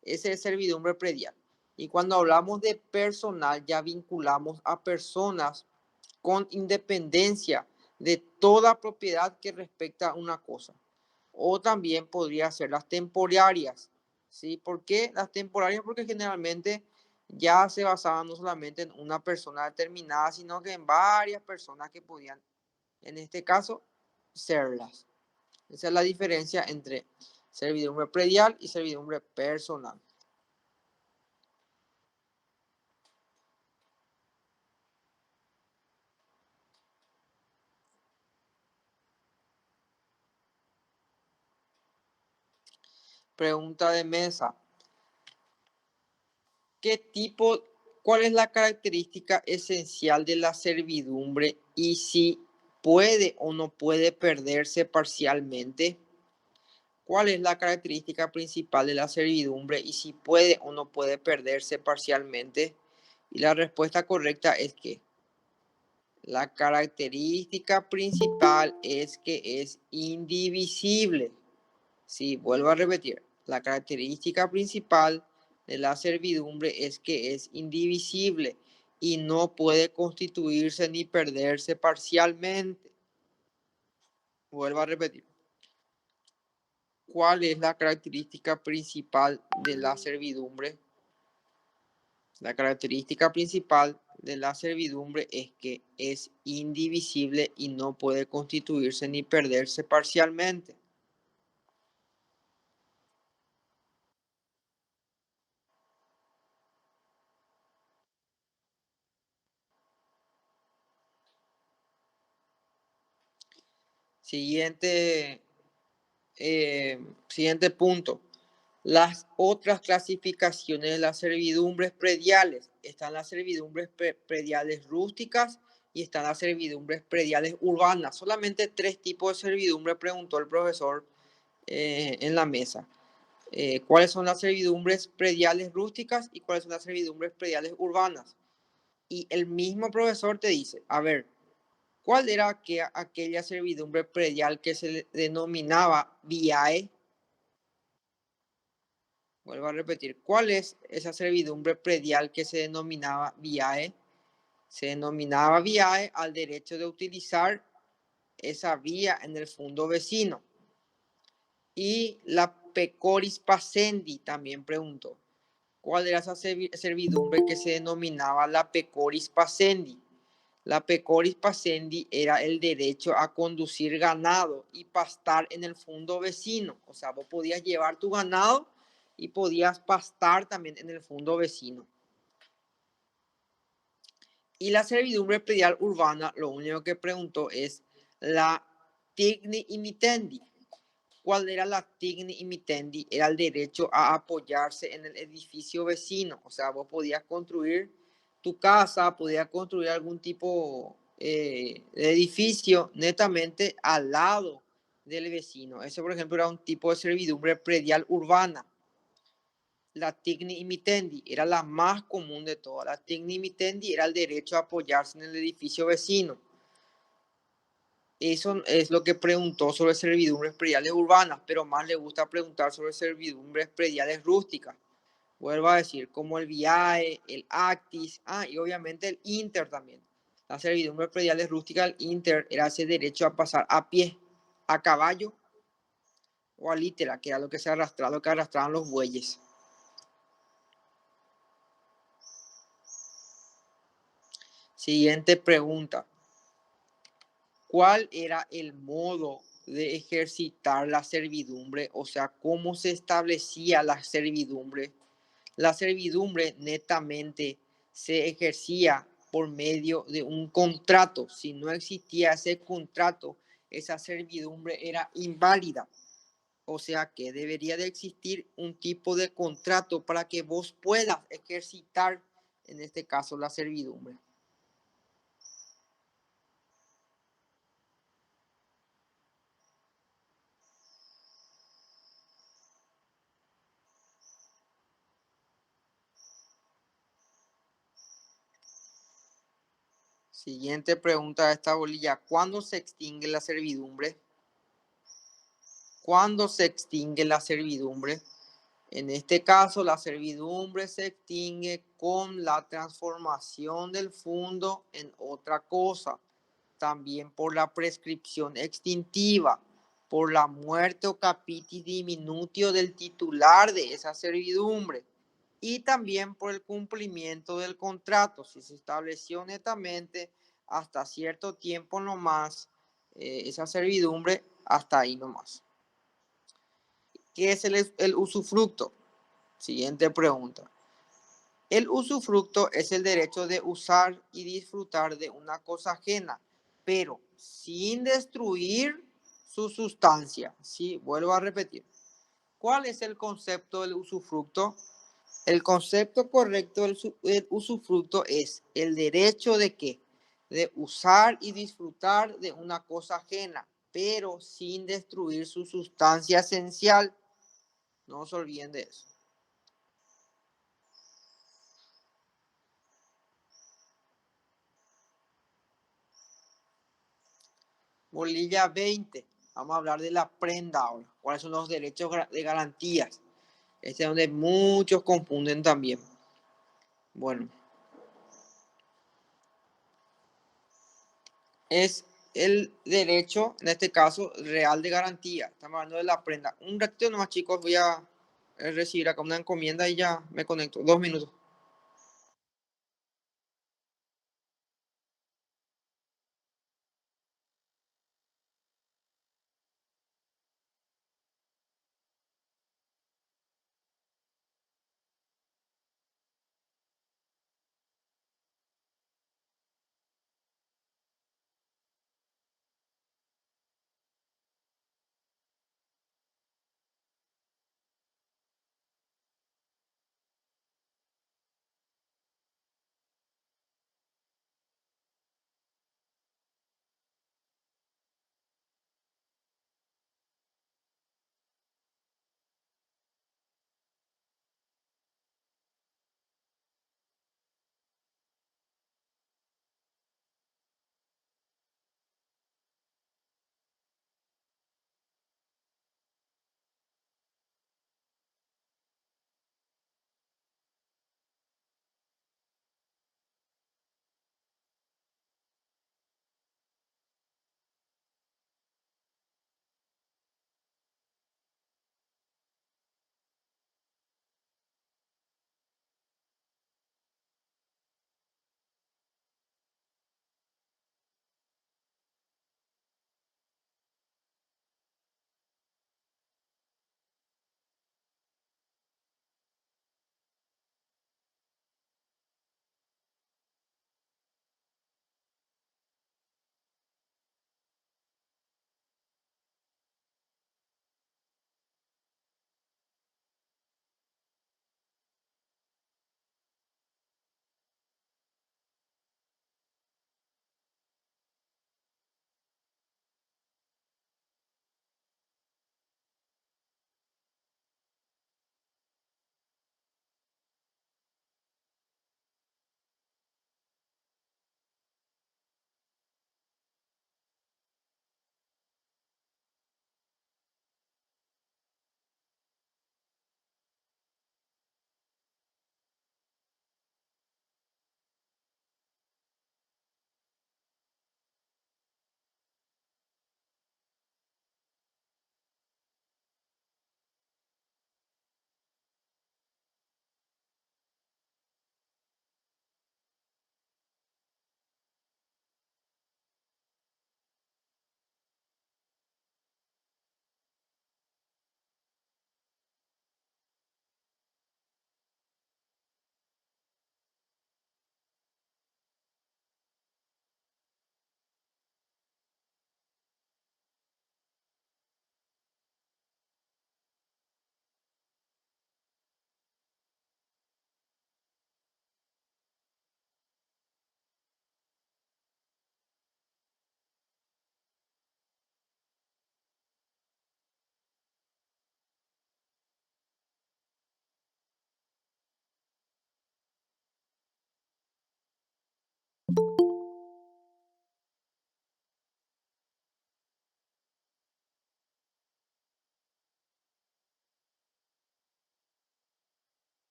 Ese es servidumbre predial. Y cuando hablamos de personal, ya vinculamos a personas con independencia de toda propiedad que respecta a una cosa. O también podría ser las temporarias. ¿Sí? ¿Por qué las temporarias? Porque generalmente ya se basaban no solamente en una persona determinada, sino que en varias personas que podían, en este caso, serlas. Esa es la diferencia entre servidumbre predial y servidumbre personal. Pregunta de mesa. ¿Cuál es la característica esencial de la servidumbre y si puede o no puede perderse parcialmente? ¿Cuál es la característica principal de la servidumbre y si puede o no puede perderse parcialmente? Y la respuesta correcta es que la característica principal es que es indivisible. Sí, vuelvo a repetir. La característica principal de la servidumbre es que es indivisible y no puede constituirse ni perderse parcialmente. Vuelvo a repetir. ¿Cuál es la característica principal de la servidumbre? La característica principal de la servidumbre es que es indivisible y no puede constituirse ni perderse parcialmente. Siguiente punto. Las otras clasificaciones de las servidumbres prediales. Están las servidumbres prediales rústicas y están las servidumbres prediales urbanas. Solamente 3 tipos de servidumbre preguntó el profesor en la mesa. ¿Cuáles son las servidumbres prediales rústicas y cuáles son las servidumbres prediales urbanas? Y el mismo profesor te dice, a ver, ¿cuál era aquella servidumbre predial que se denominaba viae? Vuelvo a repetir, ¿cuál es esa servidumbre predial que se denominaba viae? Se denominaba viae al derecho de utilizar esa vía en el fondo vecino. Y la pecoris pascendi también preguntó, ¿cuál era esa servidumbre que se denominaba la pecoris pascendi? La pecoris pascendi era el derecho a conducir ganado y pastar en el fondo vecino. O sea, vos podías llevar tu ganado y podías pastar también en el fondo vecino. Y la servidumbre predial urbana, lo único que preguntó es la tigni imitendi. ¿Cuál era la tigni imitendi? Era el derecho a apoyarse en el edificio vecino. O sea, vos podías construir tu casa, podías construir algún tipo de edificio netamente al lado del vecino. Ese, por ejemplo, era un tipo de servidumbre predial urbana. La tigni imitendi era la más común de todas. La tigni imitendi era el derecho a apoyarse en el edificio vecino. Eso es lo que preguntó sobre servidumbres prediales urbanas, pero más le gusta preguntar sobre servidumbres prediales rústicas. Vuelvo a decir, como el viae, el actis, y obviamente el inter también. La servidumbre predial rústica del Inter era ese derecho a pasar a pie, a caballo o a litera, que era lo que arrastraban los bueyes. Siguiente pregunta. ¿Cuál era el modo de ejercitar la servidumbre? O sea, ¿cómo se establecía la servidumbre? La servidumbre netamente se ejercía por medio de un contrato. Si no existía ese contrato, esa servidumbre era inválida. O sea que debería de existir un tipo de contrato para que vos puedas ejercitar, en este caso, la servidumbre. Siguiente pregunta de esta bolilla. ¿Cuándo se extingue la servidumbre? ¿Cuándo se extingue la servidumbre? En este caso, la servidumbre se extingue con la transformación del fundo en otra cosa. También por la prescripción extintiva, por la muerte o capitis diminutio del titular de esa servidumbre y también por el cumplimiento del contrato. Si se estableció netamente hasta cierto tiempo nomás esa servidumbre, hasta ahí nomás. ¿Qué es el usufructo? Siguiente pregunta. El usufructo es el derecho de usar y disfrutar de una cosa ajena, pero sin destruir su sustancia. Sí, vuelvo a repetir. ¿Cuál es el concepto del usufructo? El concepto correcto del usufructo es el derecho de ¿qué? De usar y disfrutar de una cosa ajena, pero sin destruir su sustancia esencial. No se olviden de eso. Bolilla 20. Vamos a hablar de la prenda ahora. ¿Cuáles son los derechos de garantías? Este es donde muchos confunden también. Bueno. Es el derecho, en este caso, real de garantía. Estamos hablando de la prenda. Un ratito nomás, chicos, voy a recibir acá una encomienda y ya me conecto. 2 minutos.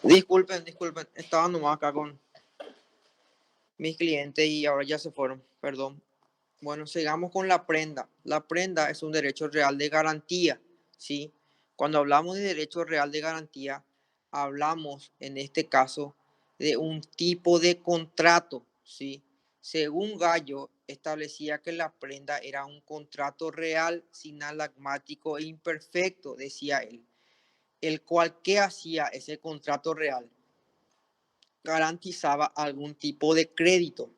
Disculpen, estaba nomás acá con mis clientes y ahora ya se fueron, perdón. Bueno, sigamos con la prenda. La prenda es un derecho real de garantía, ¿sí? Cuando hablamos de derecho real de garantía, hablamos en este caso de un tipo de contrato, ¿sí? Según Gallo, establecía que la prenda era un contrato real, sinalagmático e imperfecto, decía él, el cual, ¿qué hacía ese contrato real? Garantizaba algún tipo de crédito.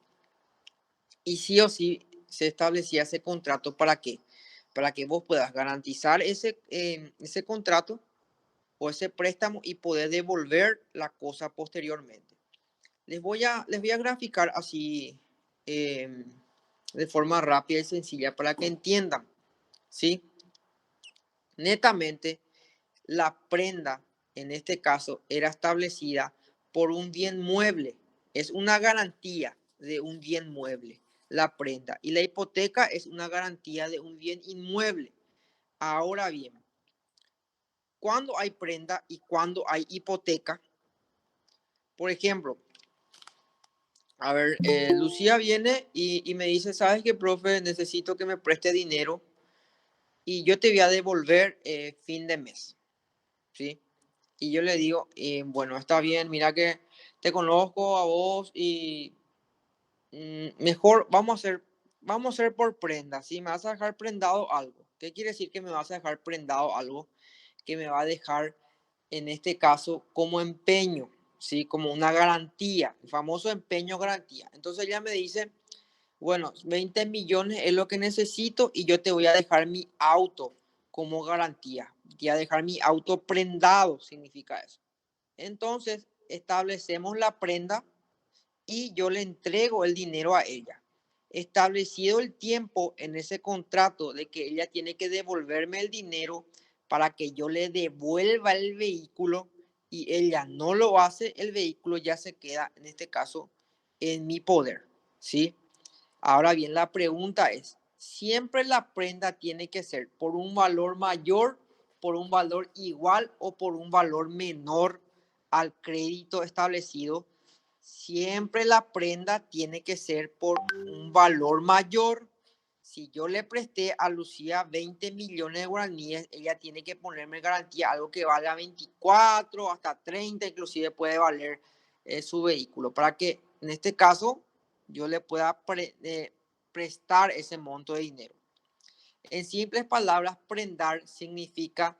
Y sí o sí se establecía ese contrato ¿para qué? Para que vos puedas garantizar ese contrato o ese préstamo y poder devolver la cosa posteriormente. Les voy a graficar así eh, de forma rápida y sencilla para que entiendan, ¿sí? Netamente, la prenda en este caso era establecida por un bien mueble. Es una garantía de un bien mueble, la prenda. Y la hipoteca es una garantía de un bien inmueble. Ahora bien, cuando hay prenda y cuando hay hipoteca, por ejemplo, a ver, Lucía viene y me dice, ¿sabes qué, profe? Necesito que me preste dinero y yo te voy a devolver fin de mes, ¿sí? Y yo le digo, bueno, está bien, mira que te conozco a vos y mejor vamos a hacer por prenda, ¿sí? Me vas a dejar prendado algo. ¿Qué quiere decir que me vas a dejar prendado algo? Que me va a dejar, en este caso, como empeño, ¿sí? Como una garantía, el famoso empeño garantía. Entonces ella me dice, bueno, 20 millones es lo que necesito y yo te voy a dejar mi auto como garantía. Te voy a dejar mi auto prendado, significa eso. Entonces, establecemos la prenda y yo le entrego el dinero a ella. Establecido el tiempo en ese contrato de que ella tiene que devolverme el dinero para que yo le devuelva el vehículo y ella no lo hace, el vehículo ya se queda, en este caso, en mi poder, ¿sí? Ahora bien, la pregunta es, ¿siempre la prenda tiene que ser por un valor mayor, por un valor igual o por un valor menor al crédito establecido? Siempre la prenda tiene que ser por un valor mayor. Si yo le presté a Lucía 20 millones de guaraníes, ella tiene que ponerme garantía algo que valga 24, hasta 30, inclusive puede valer su vehículo, para que en este caso yo le pueda prestar ese monto de dinero. En simples palabras, prendar significa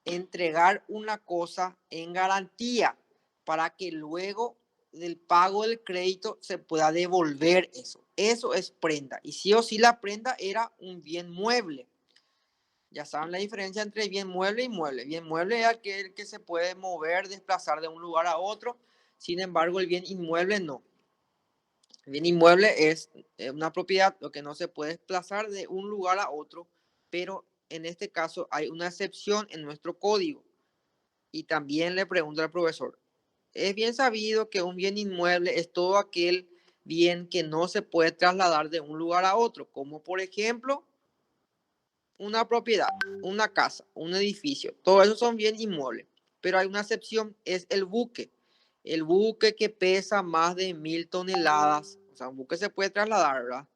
entregar una cosa en garantía para que luego del pago del crédito se pueda devolver eso. Eso es prenda. Y sí o sí la prenda era un bien mueble. Ya saben la diferencia entre bien mueble y mueble. Bien mueble es aquel que se puede mover, desplazar de un lugar a otro. Sin embargo, el bien inmueble no. El bien inmueble es una propiedad, lo que no se puede desplazar de un lugar a otro, pero en este caso hay una excepción en nuestro código. Y también le pregunto al profesor, es bien sabido que un bien inmueble es todo aquel bien que no se puede trasladar de un lugar a otro, como por ejemplo una propiedad, una casa, un edificio. Todo eso son bien inmuebles. Pero hay una excepción, es el buque. El buque que pesa más de 1000 toneladas, o sea, un buque se puede trasladar, ¿verdad?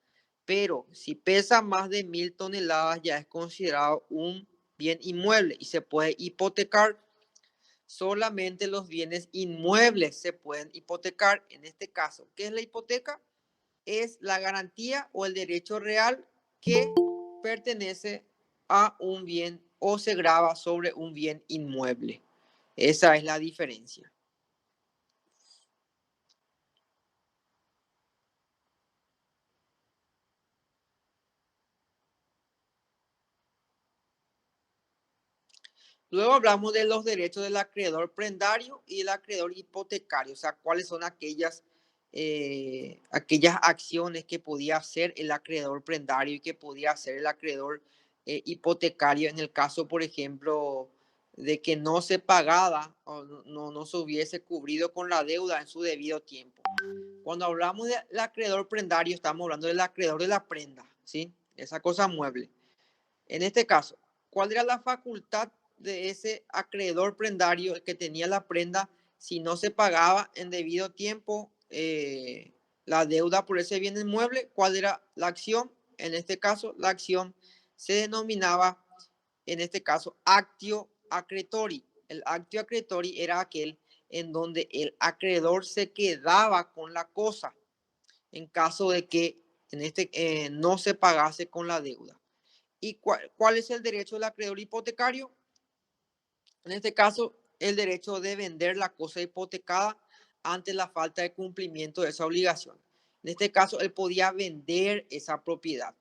Pero si pesa más de 1000 toneladas ya es considerado un bien inmueble y se puede hipotecar. Solamente los bienes inmuebles se pueden hipotecar. En este caso, ¿qué es la hipoteca? Es la garantía o el derecho real que pertenece a un bien o se grava sobre un bien inmueble. Esa es la diferencia. Luego hablamos de los derechos del acreedor prendario y del acreedor hipotecario, o sea, cuáles son aquellas acciones que podía hacer el acreedor prendario y que podía hacer el acreedor hipotecario en el caso, por ejemplo, de que no se pagaba o no se hubiese cubrido con la deuda en su debido tiempo. Cuando hablamos del acreedor prendario, estamos hablando del acreedor de la prenda, ¿sí? Esa cosa mueble. En este caso, ¿cuál era la facultad de ese acreedor prendario, el que tenía la prenda, si no se pagaba en debido tiempo la deuda por ese bien inmueble, ¿cuál era la acción? En este caso, la acción se denominaba, en este caso, actio accretori. El actio accretori era aquel en donde el acreedor se quedaba con la cosa en caso de que no se pagase con la deuda. ¿Y cuál es el derecho del acreedor hipotecario? En este caso, el derecho de vender la cosa hipotecada ante la falta de cumplimiento de esa obligación. En este caso, él podía vender esa propiedad.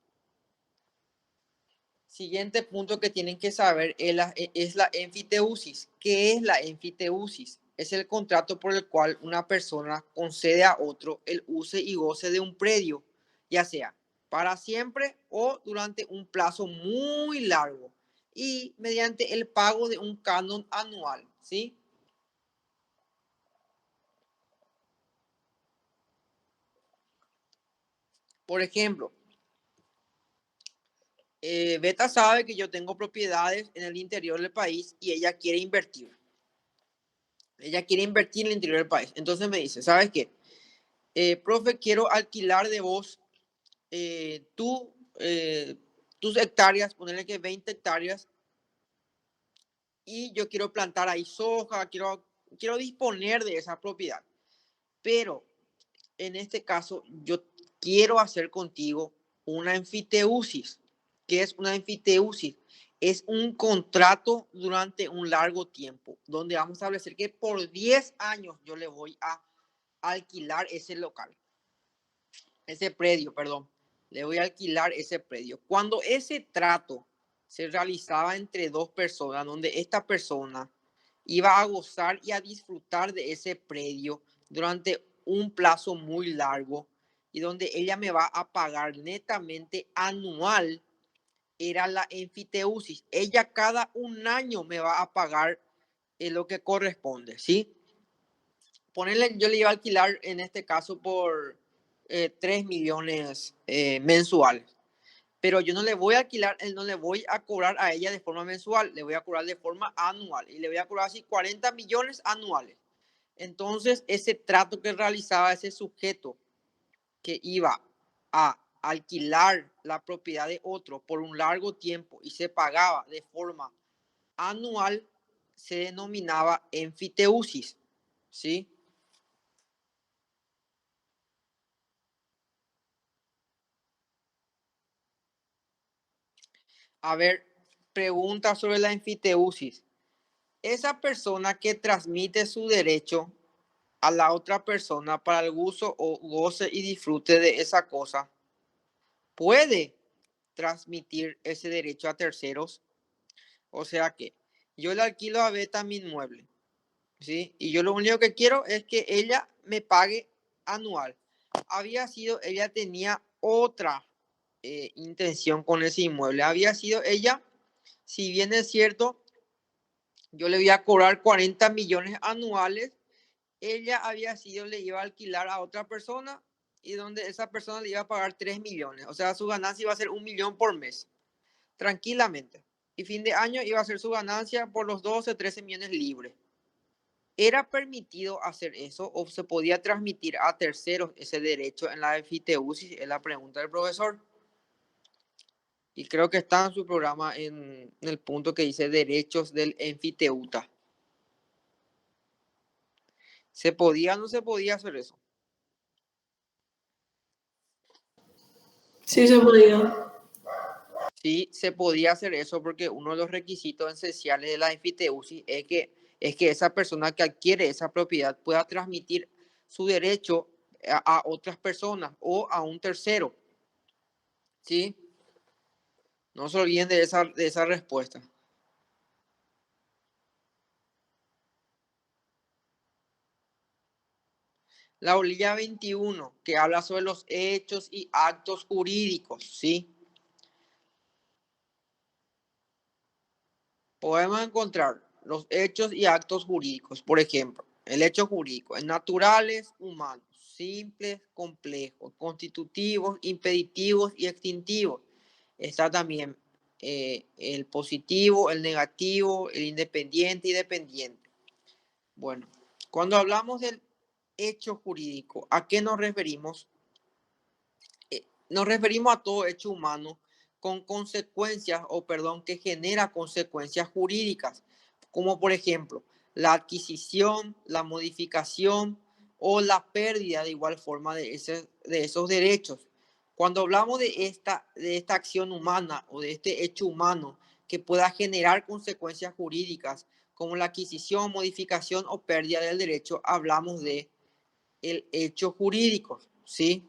Siguiente punto que tienen que saber es la enfiteusis. ¿Qué es la enfiteusis? Es el contrato por el cual una persona concede a otro el use y goce de un predio, ya sea para siempre o durante un plazo muy largo y mediante el pago de un canon anual, ¿sí? Por ejemplo, Beta sabe que yo tengo propiedades en el interior del país y ella quiere invertir. Ella quiere invertir en el interior del país. Entonces me dice, ¿sabes qué? Profe, quiero alquilar de vos tus hectáreas, ponerle que 20 hectáreas, y yo quiero plantar ahí soja, quiero disponer de esa propiedad. Pero en este caso, yo quiero hacer contigo una enfiteusis. ¿Qué es una enfiteusis? Es un contrato durante un largo tiempo, donde vamos a establecer que por 10 años yo le voy a alquilar ese local, ese predio, perdón. Le voy a alquilar ese predio. Cuando ese trato se realizaba entre dos personas, donde esta persona iba a gozar y a disfrutar de ese predio durante un plazo muy largo y donde ella me va a pagar netamente anual, era la enfiteusis. Ella cada un año me va a pagar lo que corresponde, ¿sí? Ponerle, yo le iba a alquilar en este caso por 3 millones mensuales. Pero yo no le voy a alquilar, no le voy a cobrar a ella de forma mensual, le voy a cobrar de forma anual y le voy a cobrar así 40 millones anuales. Entonces, ese trato que realizaba ese sujeto que iba a alquilar la propiedad de otro por un largo tiempo y se pagaba de forma anual, se denominaba enfiteusis, ¿sí? A ver, pregunta sobre la enfiteusis. Esa persona que transmite su derecho a la otra persona para el uso o goce y disfrute de esa cosa, puede transmitir ese derecho a terceros. O sea que yo le alquilo a Beta mi inmueble, ¿sí? Y yo lo único que quiero es que ella me pague anual. Ella tenía otra intención con ese inmueble. Había sido ella, si bien es cierto, yo le voy a cobrar 40 millones anuales, ella le iba a alquilar a otra persona y donde esa persona le iba a pagar 3 millones. O sea, su ganancia iba a ser 1 millón por mes, tranquilamente. Y fin de año iba a ser su ganancia por los 12, 13 millones libres. ¿Era permitido hacer eso o se podía transmitir a terceros ese derecho en la enfiteusis? Es la pregunta del profesor. Y creo que está en su programa en el punto que dice derechos del enfiteuta. ¿Se podía o no se podía hacer eso? Sí, se podía. Sí, se podía hacer eso porque uno de los requisitos esenciales de la enfiteusis es que esa persona que adquiere esa propiedad pueda transmitir su derecho a otras personas o a un tercero. ¿Sí? No se olviden de esa respuesta. La orilla 21, que habla sobre los hechos y actos jurídicos, ¿sí? Podemos encontrar los hechos y actos jurídicos. Por ejemplo, el hecho jurídico es naturales, humanos, simples, complejos, constitutivos, impeditivos y extintivos. Está también el positivo, el negativo, el independiente y dependiente. Bueno, Cuando hablamos del hecho jurídico, ¿a qué nos referimos? Nos referimos a todo hecho humano con consecuencias, o perdón, que genera consecuencias jurídicas, como por ejemplo la adquisición, la modificación o la pérdida de igual forma de esos derechos. Cuando hablamos de esta acción humana o de este hecho humano que pueda generar consecuencias jurídicas, como la adquisición, modificación o pérdida del derecho, hablamos de el hecho jurídico, ¿sí?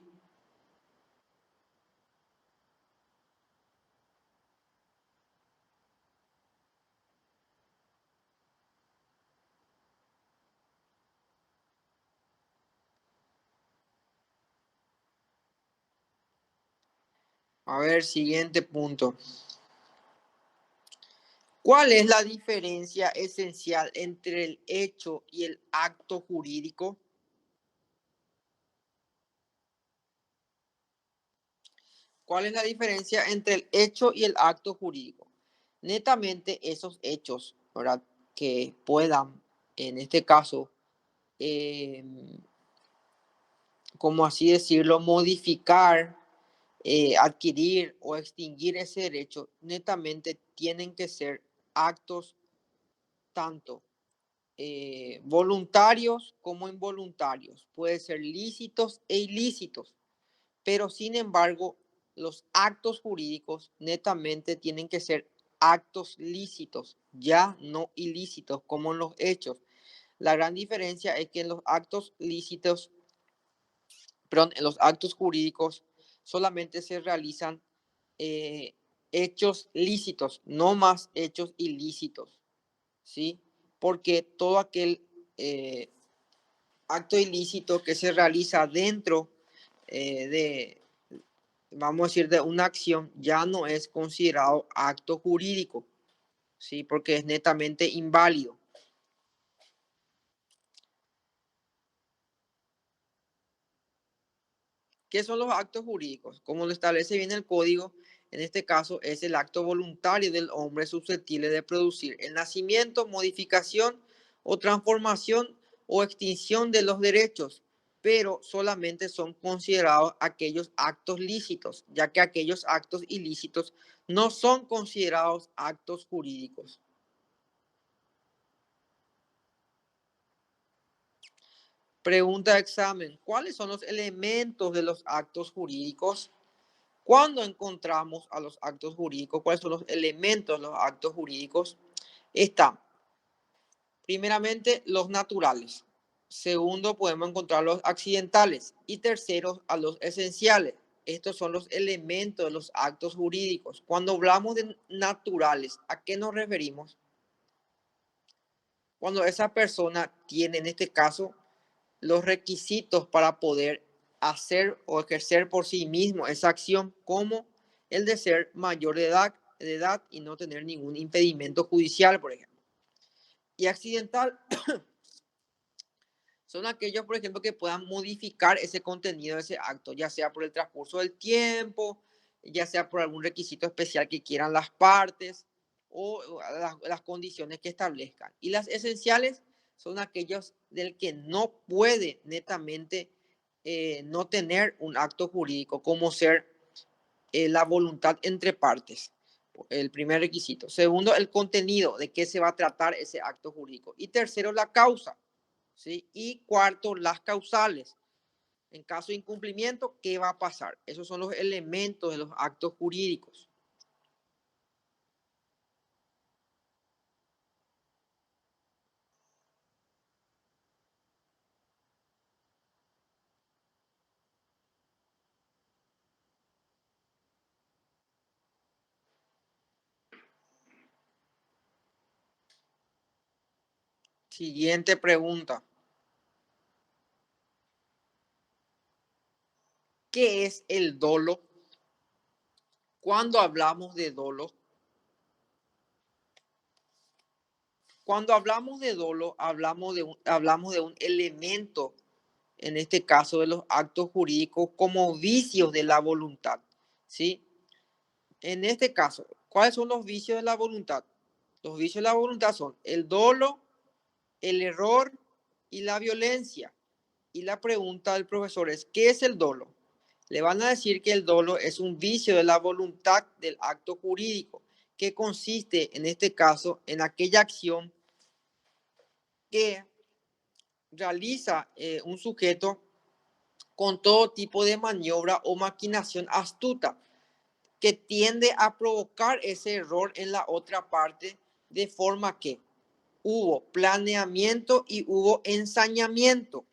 A ver, siguiente punto. ¿Cuál es la diferencia esencial entre el hecho y el acto jurídico? ¿Cuál es la diferencia entre el hecho y el acto jurídico? Netamente esos hechos, ¿verdad? Que puedan, en este caso, como así decirlo, modificar, adquirir o extinguir ese derecho, netamente tienen que ser actos tanto voluntarios como involuntarios. Pueden ser lícitos e ilícitos, pero sin embargo, los actos jurídicos netamente tienen que ser actos lícitos, ya no ilícitos como en los hechos. La gran diferencia es que en los actos lícitos, perdón, en los actos jurídicos solamente se realizan eh, hechos lícitos, no más hechos ilícitos, ¿sí? Porque todo aquel eh, acto ilícito que se realiza dentro de, vamos a decir, de una acción, ya no es considerado acto jurídico, ¿sí? Porque es netamente inválido. ¿Qué son los actos jurídicos? Como lo establece bien el código, en este caso es el acto voluntario del hombre susceptible de producir el nacimiento, modificación o transformación o extinción de los derechos, pero solamente son considerados aquellos actos lícitos, ya que aquellos actos ilícitos no son considerados actos jurídicos. Pregunta de examen: ¿cuáles son los elementos de los actos jurídicos? Cuando encontramos a los actos jurídicos, ¿cuáles son los elementos de los actos jurídicos? Están, primeramente, los naturales. Segundo, podemos encontrar los accidentales. Y tercero, a los esenciales. Estos son los elementos de los actos jurídicos. Cuando hablamos de naturales, ¿a qué nos referimos? Cuando esa persona tiene, en este caso, los requisitos para poder hacer o ejercer por sí mismo esa acción, como el de ser mayor de edad y no tener ningún impedimento judicial, por ejemplo. Y accidental son aquellos, por ejemplo, que puedan modificar ese contenido de ese acto, ya sea por el transcurso del tiempo, ya sea por algún requisito especial que quieran las partes o las condiciones que establezcan. Y las esenciales son aquellos del que no puede netamente no tener un acto jurídico, como ser la voluntad entre partes, el primer requisito. Segundo, el contenido, de qué se va a tratar ese acto jurídico. Y tercero, la causa, ¿sí? Y cuarto, las causales. En caso de incumplimiento, ¿qué va a pasar? Esos son los elementos de los actos jurídicos. Siguiente pregunta. ¿Qué es el dolo? Cuando hablamos de dolo, hablamos de un elemento, en este caso de los actos jurídicos, como vicios de la voluntad, ¿sí? En este caso, ¿cuáles son los vicios de la voluntad? Los vicios de la voluntad son el dolo, el error y la violencia. Y la pregunta del profesor es, ¿qué es el dolo? Le van a decir que el dolo es un vicio de la voluntad del acto jurídico, que consiste, en este caso, en aquella acción que realiza un sujeto con todo tipo de maniobra o maquinación astuta, que tiende a provocar ese error en la otra parte, de forma que hubo planeamiento y hubo ensañamiento.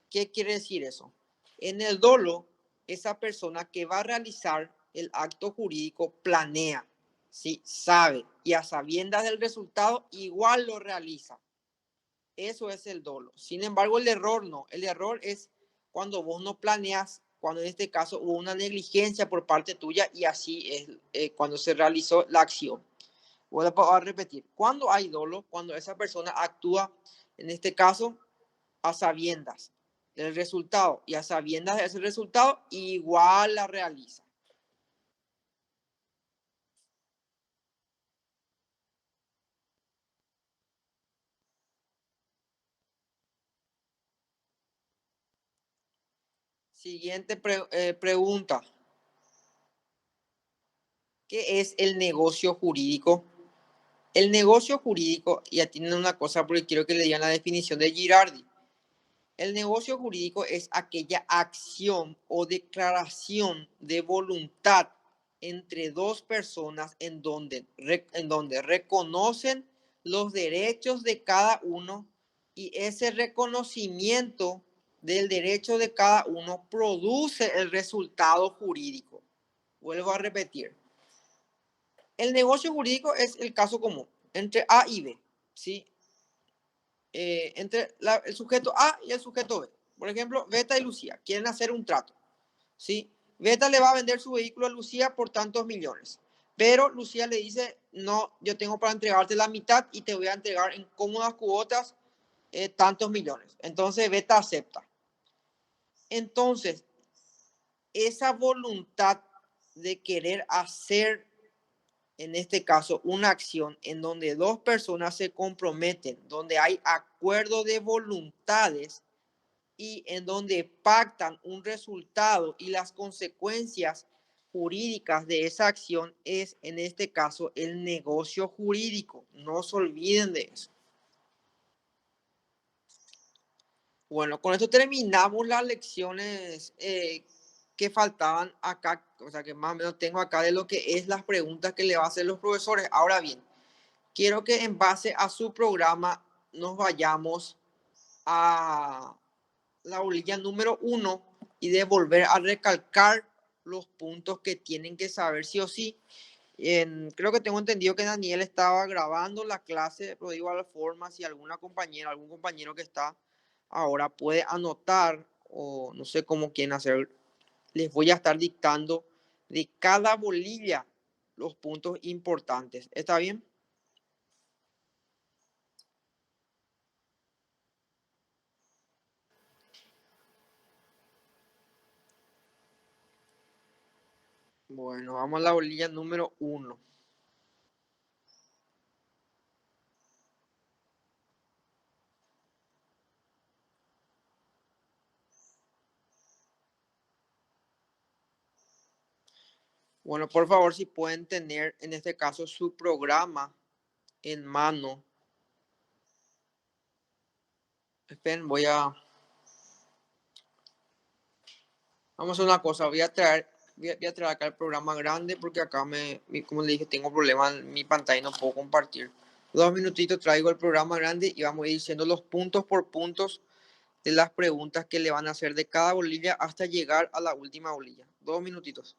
¿Qué quiere decir eso? En el dolo, esa persona que va a realizar el acto jurídico planea, ¿sí? Sabe, y a sabiendas del resultado igual lo realiza. Eso es el dolo. Sin embargo, el error no. El error es cuando vos no planeas, cuando en este caso hubo una negligencia por parte tuya, y así es cuando se realizó la acción. Voy a repetir. Cuando hay dolo, cuando esa persona actúa, en este caso, a sabiendas del resultado, y a sabiendas de ese resultado, igual la realiza. Siguiente pregunta. ¿Qué es el negocio jurídico? El negocio jurídico, y atienden una cosa porque quiero que le digan la definición de Girardi. El negocio jurídico es aquella acción o declaración de voluntad entre dos personas en donde reconocen los derechos de cada uno, y ese reconocimiento del derecho de cada uno produce el resultado jurídico. Vuelvo a repetir. El negocio jurídico es el caso común entre A y B, ¿sí? Entre el sujeto A y el sujeto B. Por ejemplo, Beta y Lucía quieren hacer un trato, ¿sí? Beta le va a vender su vehículo a Lucía por tantos millones, pero Lucía le dice, no, yo tengo para entregarte la mitad y te voy a entregar en cómodas cuotas tantos millones. Entonces Beta acepta. Entonces, esa voluntad de querer hacer, en este caso, una acción en donde dos personas se comprometen, donde hay acuerdo de voluntades y en donde pactan un resultado y las consecuencias jurídicas de esa acción, es en este caso el negocio jurídico. No se olviden de eso. Bueno, con esto terminamos las lecciones que faltaban acá, o sea que más o menos tengo acá de lo que es las preguntas que le va a hacer los profesores. Ahora bien, quiero que en base a su programa nos vayamos a la orilla número 1 y de volver a recalcar los puntos que tienen que saber sí o sí. Creo que tengo entendido que Daniel estaba grabando la clase, pero de igual forma, si alguna compañera, algún compañero que está ahora puede anotar, o no sé cómo quieren hacer, les voy a estar dictando de cada bolilla los puntos importantes. ¿Está bien? Bueno, vamos a la bolilla número 1. Bueno, por favor, si pueden tener en este caso su programa en mano. Esperen, vamos a hacer una cosa, voy a traer acá el programa grande porque acá como le dije, tengo problemas en mi pantalla y no puedo compartir. 2 minutitos traigo el programa grande y vamos a ir diciendo los puntos por puntos de las preguntas que le van a hacer de cada bolilla hasta llegar a la última bolilla. 2 minutitos.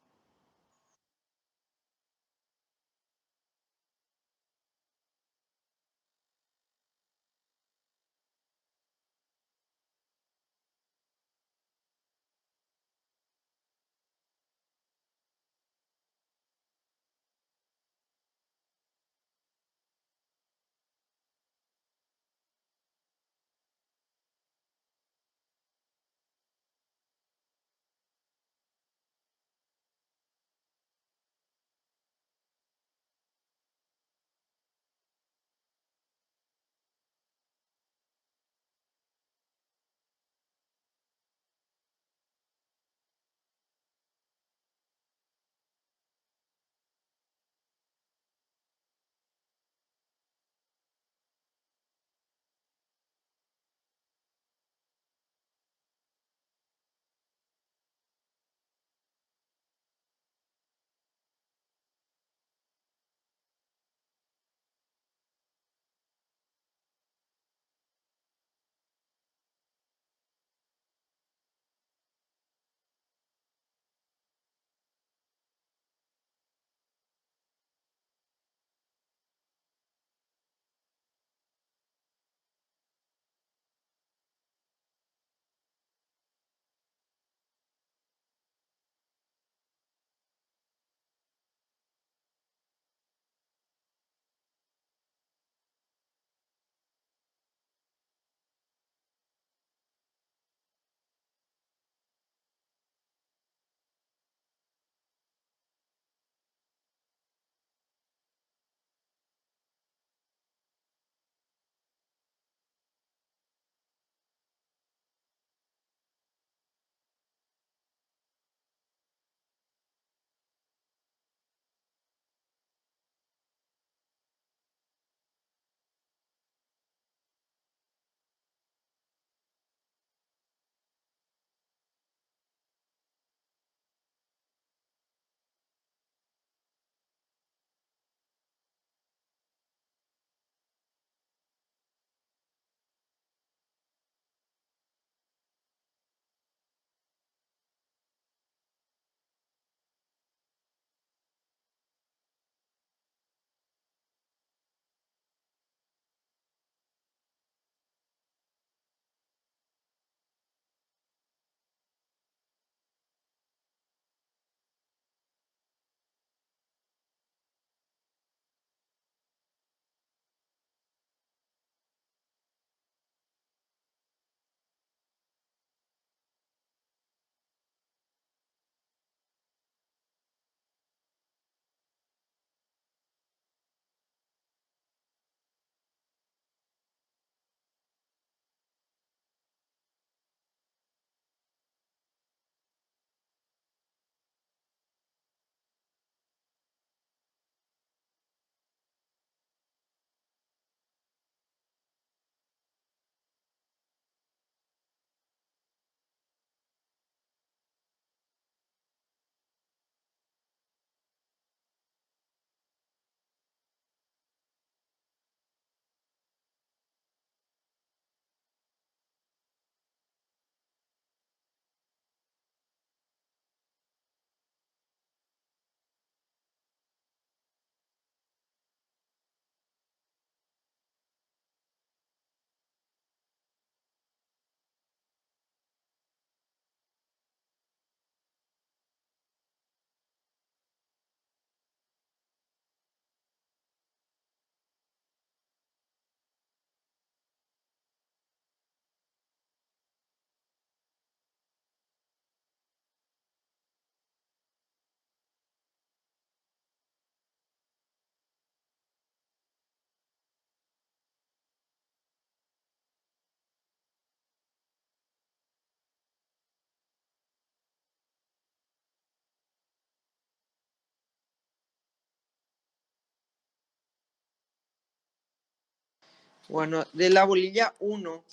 Bueno, de la bolilla 1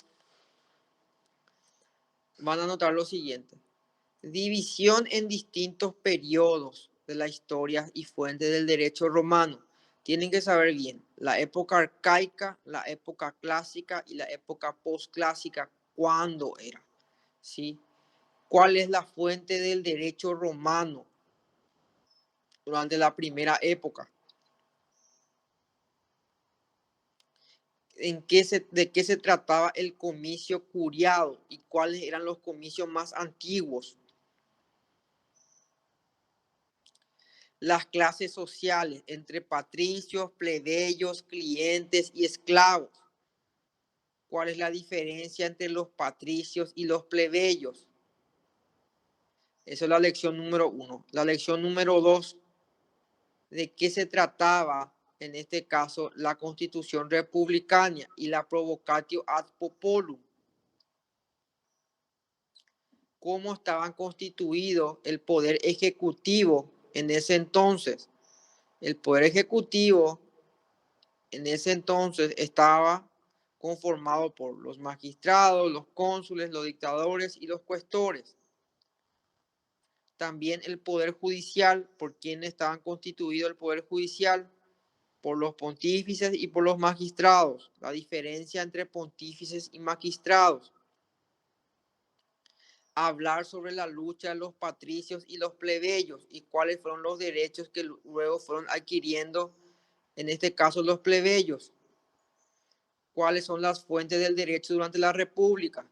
van a notar lo siguiente. División en distintos periodos de la historia y fuentes del derecho romano. Tienen que saber bien la época arcaica, la época clásica y la época postclásica, cuándo era, ¿sí? ¿Cuál es la fuente del derecho romano durante la primera época? ¿De qué se trataba el comicio curiado y cuáles eran los comicios más antiguos? Las clases sociales entre patricios, plebeyos, clientes y esclavos. ¿Cuál es la diferencia entre los patricios y los plebeyos? Esa es la lección número 1. La lección número 2, ¿de qué se trataba en este caso la Constitución republicana y la Provocatio ad Populum? ¿Cómo estaban constituidos el poder ejecutivo en ese entonces? El poder ejecutivo en ese entonces estaba conformado por los magistrados, los cónsules, los dictadores y los cuestores. También el poder judicial, ¿por quién estaban constituidos el poder judicial? Por los pontífices y por los magistrados. La diferencia entre pontífices y magistrados. Hablar sobre la lucha de los patricios y los plebeyos y cuáles fueron los derechos que luego fueron adquiriendo, en este caso los plebeyos. ¿Cuáles son las fuentes del derecho durante la República?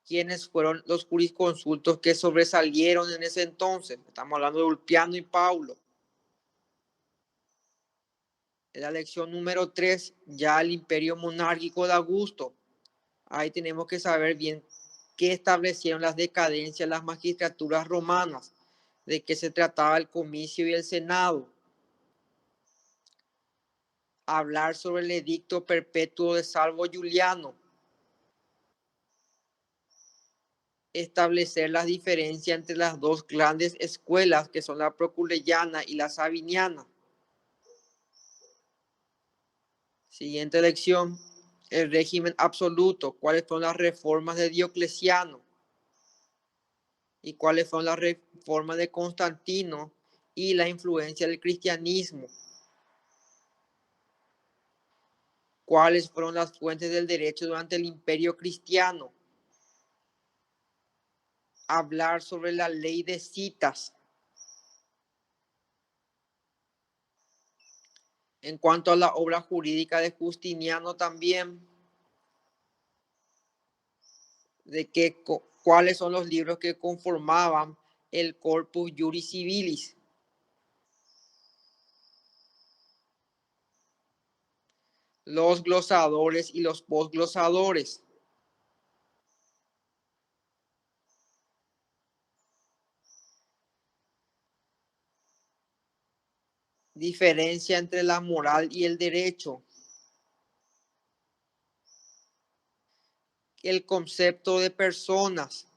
¿Quiénes fueron los jurisconsultos que sobresalieron en ese entonces? Estamos hablando de Ulpiano y Paulo. En la lección número 3, ya el imperio monárquico de Augusto. Ahí tenemos que saber bien qué establecieron las decadencias, las magistraturas romanas, de qué se trataba el comicio y el senado. Hablar sobre el edicto perpetuo de Salvo Juliano. Establecer las diferencias entre las dos grandes escuelas que son la proculeyana y la sabiniana. Siguiente lección, el régimen absoluto. ¿Cuáles fueron las reformas de Diocleciano? ¿Y cuáles fueron las reformas de Constantino y la influencia del cristianismo? ¿Cuáles fueron las fuentes del derecho durante el imperio cristiano? Hablar sobre la ley de citas. En cuanto a la obra jurídica de Justiniano también, de cuáles son los libros que conformaban el Corpus Juris Civilis. Los glosadores y los posglosadores. Diferencia entre la moral y el derecho. El concepto de personas.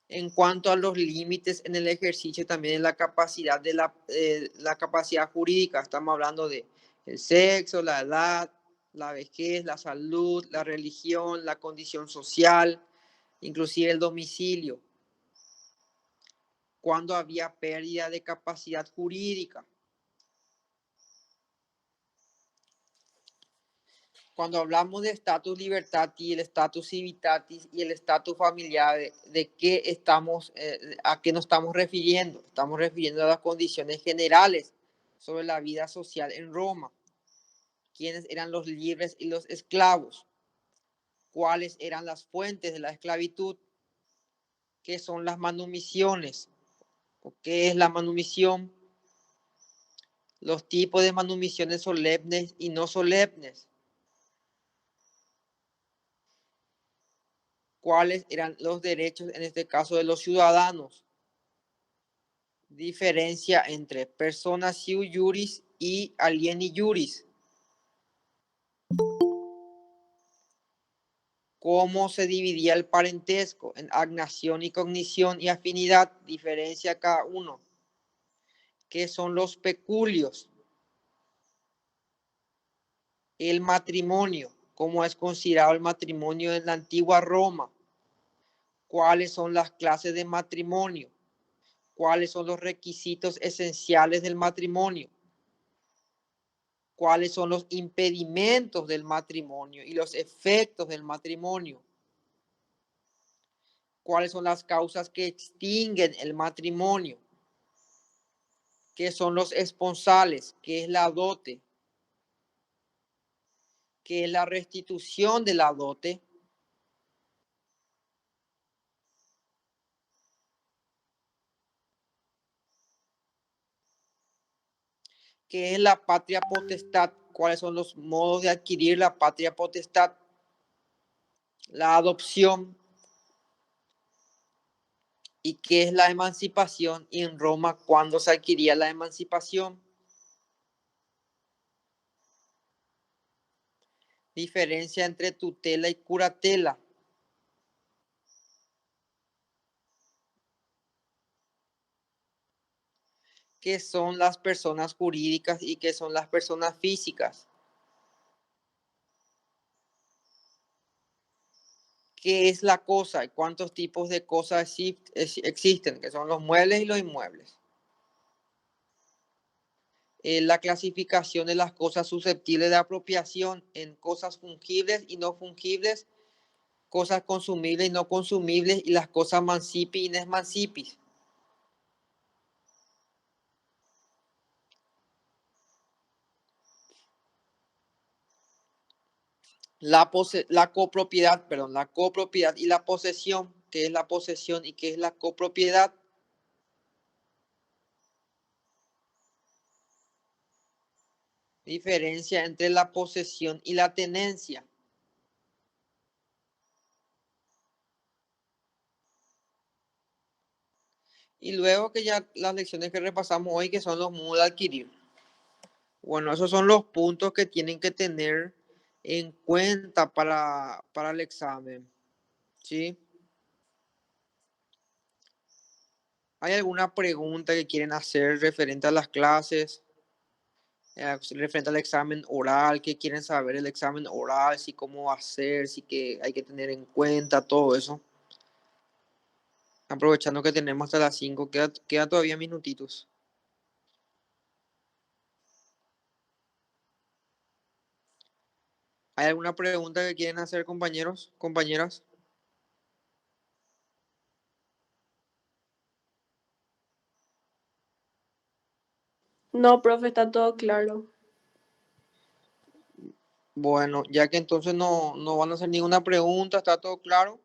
En cuanto a los límites en el ejercicio también en la capacidad de la capacidad jurídica, estamos hablando de el sexo, la edad, la vejez, la salud, la religión, la condición social, inclusive el domicilio. Cuando había pérdida de capacidad jurídica. Cuando hablamos de status libertatis, el status civitatis y el status familiar, ¿de qué estamos, a qué nos estamos refiriendo? Estamos refiriendo a las condiciones generales sobre la vida social en Roma. ¿Quiénes eran los libres y los esclavos? ¿Cuáles eran las fuentes de la esclavitud? ¿Qué son las manumisiones? ¿O qué es la manumisión? Los tipos de manumisiones solemnes y no solemnes. ¿Cuáles eran los derechos, en este caso, de los ciudadanos? Diferencia entre persona siu juris y alieni juris. ¿Cómo se dividía el parentesco en agnación y cognición y afinidad? Diferencia cada uno. ¿Qué son los peculios? El matrimonio. ¿Cómo es considerado el matrimonio en la antigua Roma? ¿Cuáles son las clases de matrimonio? ¿Cuáles son los requisitos esenciales del matrimonio? ¿Cuáles son los impedimentos del matrimonio y los efectos del matrimonio? ¿Cuáles son las causas que extinguen el matrimonio? ¿Qué son los esponsales? ¿Qué es la dote? ¿Qué es la restitución de la dote? ¿Qué es la patria potestad? ¿Cuáles son los modos de adquirir la patria potestad? La adopción. ¿Y qué es la emancipación? Y en Roma, ¿cuándo se adquiría la emancipación? Diferencia entre tutela y curatela. ¿Qué son las personas jurídicas y qué son las personas físicas? ¿Qué es la cosa y cuántos tipos de cosas existen? Que son los muebles y los inmuebles. La clasificación de las cosas susceptibles de apropiación en cosas fungibles y no fungibles, cosas consumibles y no consumibles, y las cosas mancipis y nesmancipis. La copropiedad y la posesión. ¿Qué es la posesión y qué es la copropiedad? Diferencia entre la posesión y la tenencia. Y luego que ya las lecciones que repasamos hoy, que son los modos de adquirir. Bueno, esos son los puntos que tienen que tener en cuenta para el examen. ¿Sí? ¿Hay alguna pregunta que quieren hacer referente a las clases? Referente al examen oral, ¿qué quieren saber el examen oral? Si cómo va a ser, si que hay que tener en cuenta todo eso. Aprovechando que tenemos hasta las 5, queda todavía minutitos. ¿Hay alguna pregunta que quieren hacer, compañeros, compañeras? No, profe, está todo claro. Bueno, ya que entonces no van a hacer ninguna pregunta, está todo claro.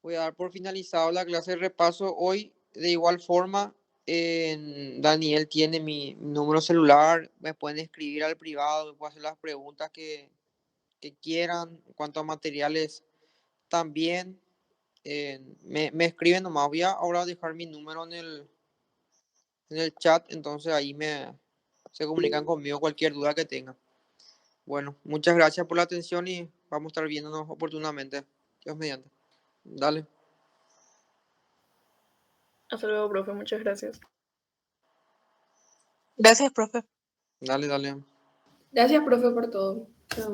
Voy a dar por finalizado la clase de repaso hoy. De igual forma, Daniel tiene mi número celular, me pueden escribir al privado, me pueden hacer las preguntas que quieran. En cuanto a materiales, también me escriben nomás. Voy a ahora dejar mi número en el chat, entonces ahí se comunican conmigo cualquier duda que tengan. Bueno, muchas gracias por la atención y vamos a estar viéndonos oportunamente. Dios mediante. Dale. Hasta luego, profe. Muchas gracias. Gracias, profe. Dale. Gracias, profe, por todo. Chao.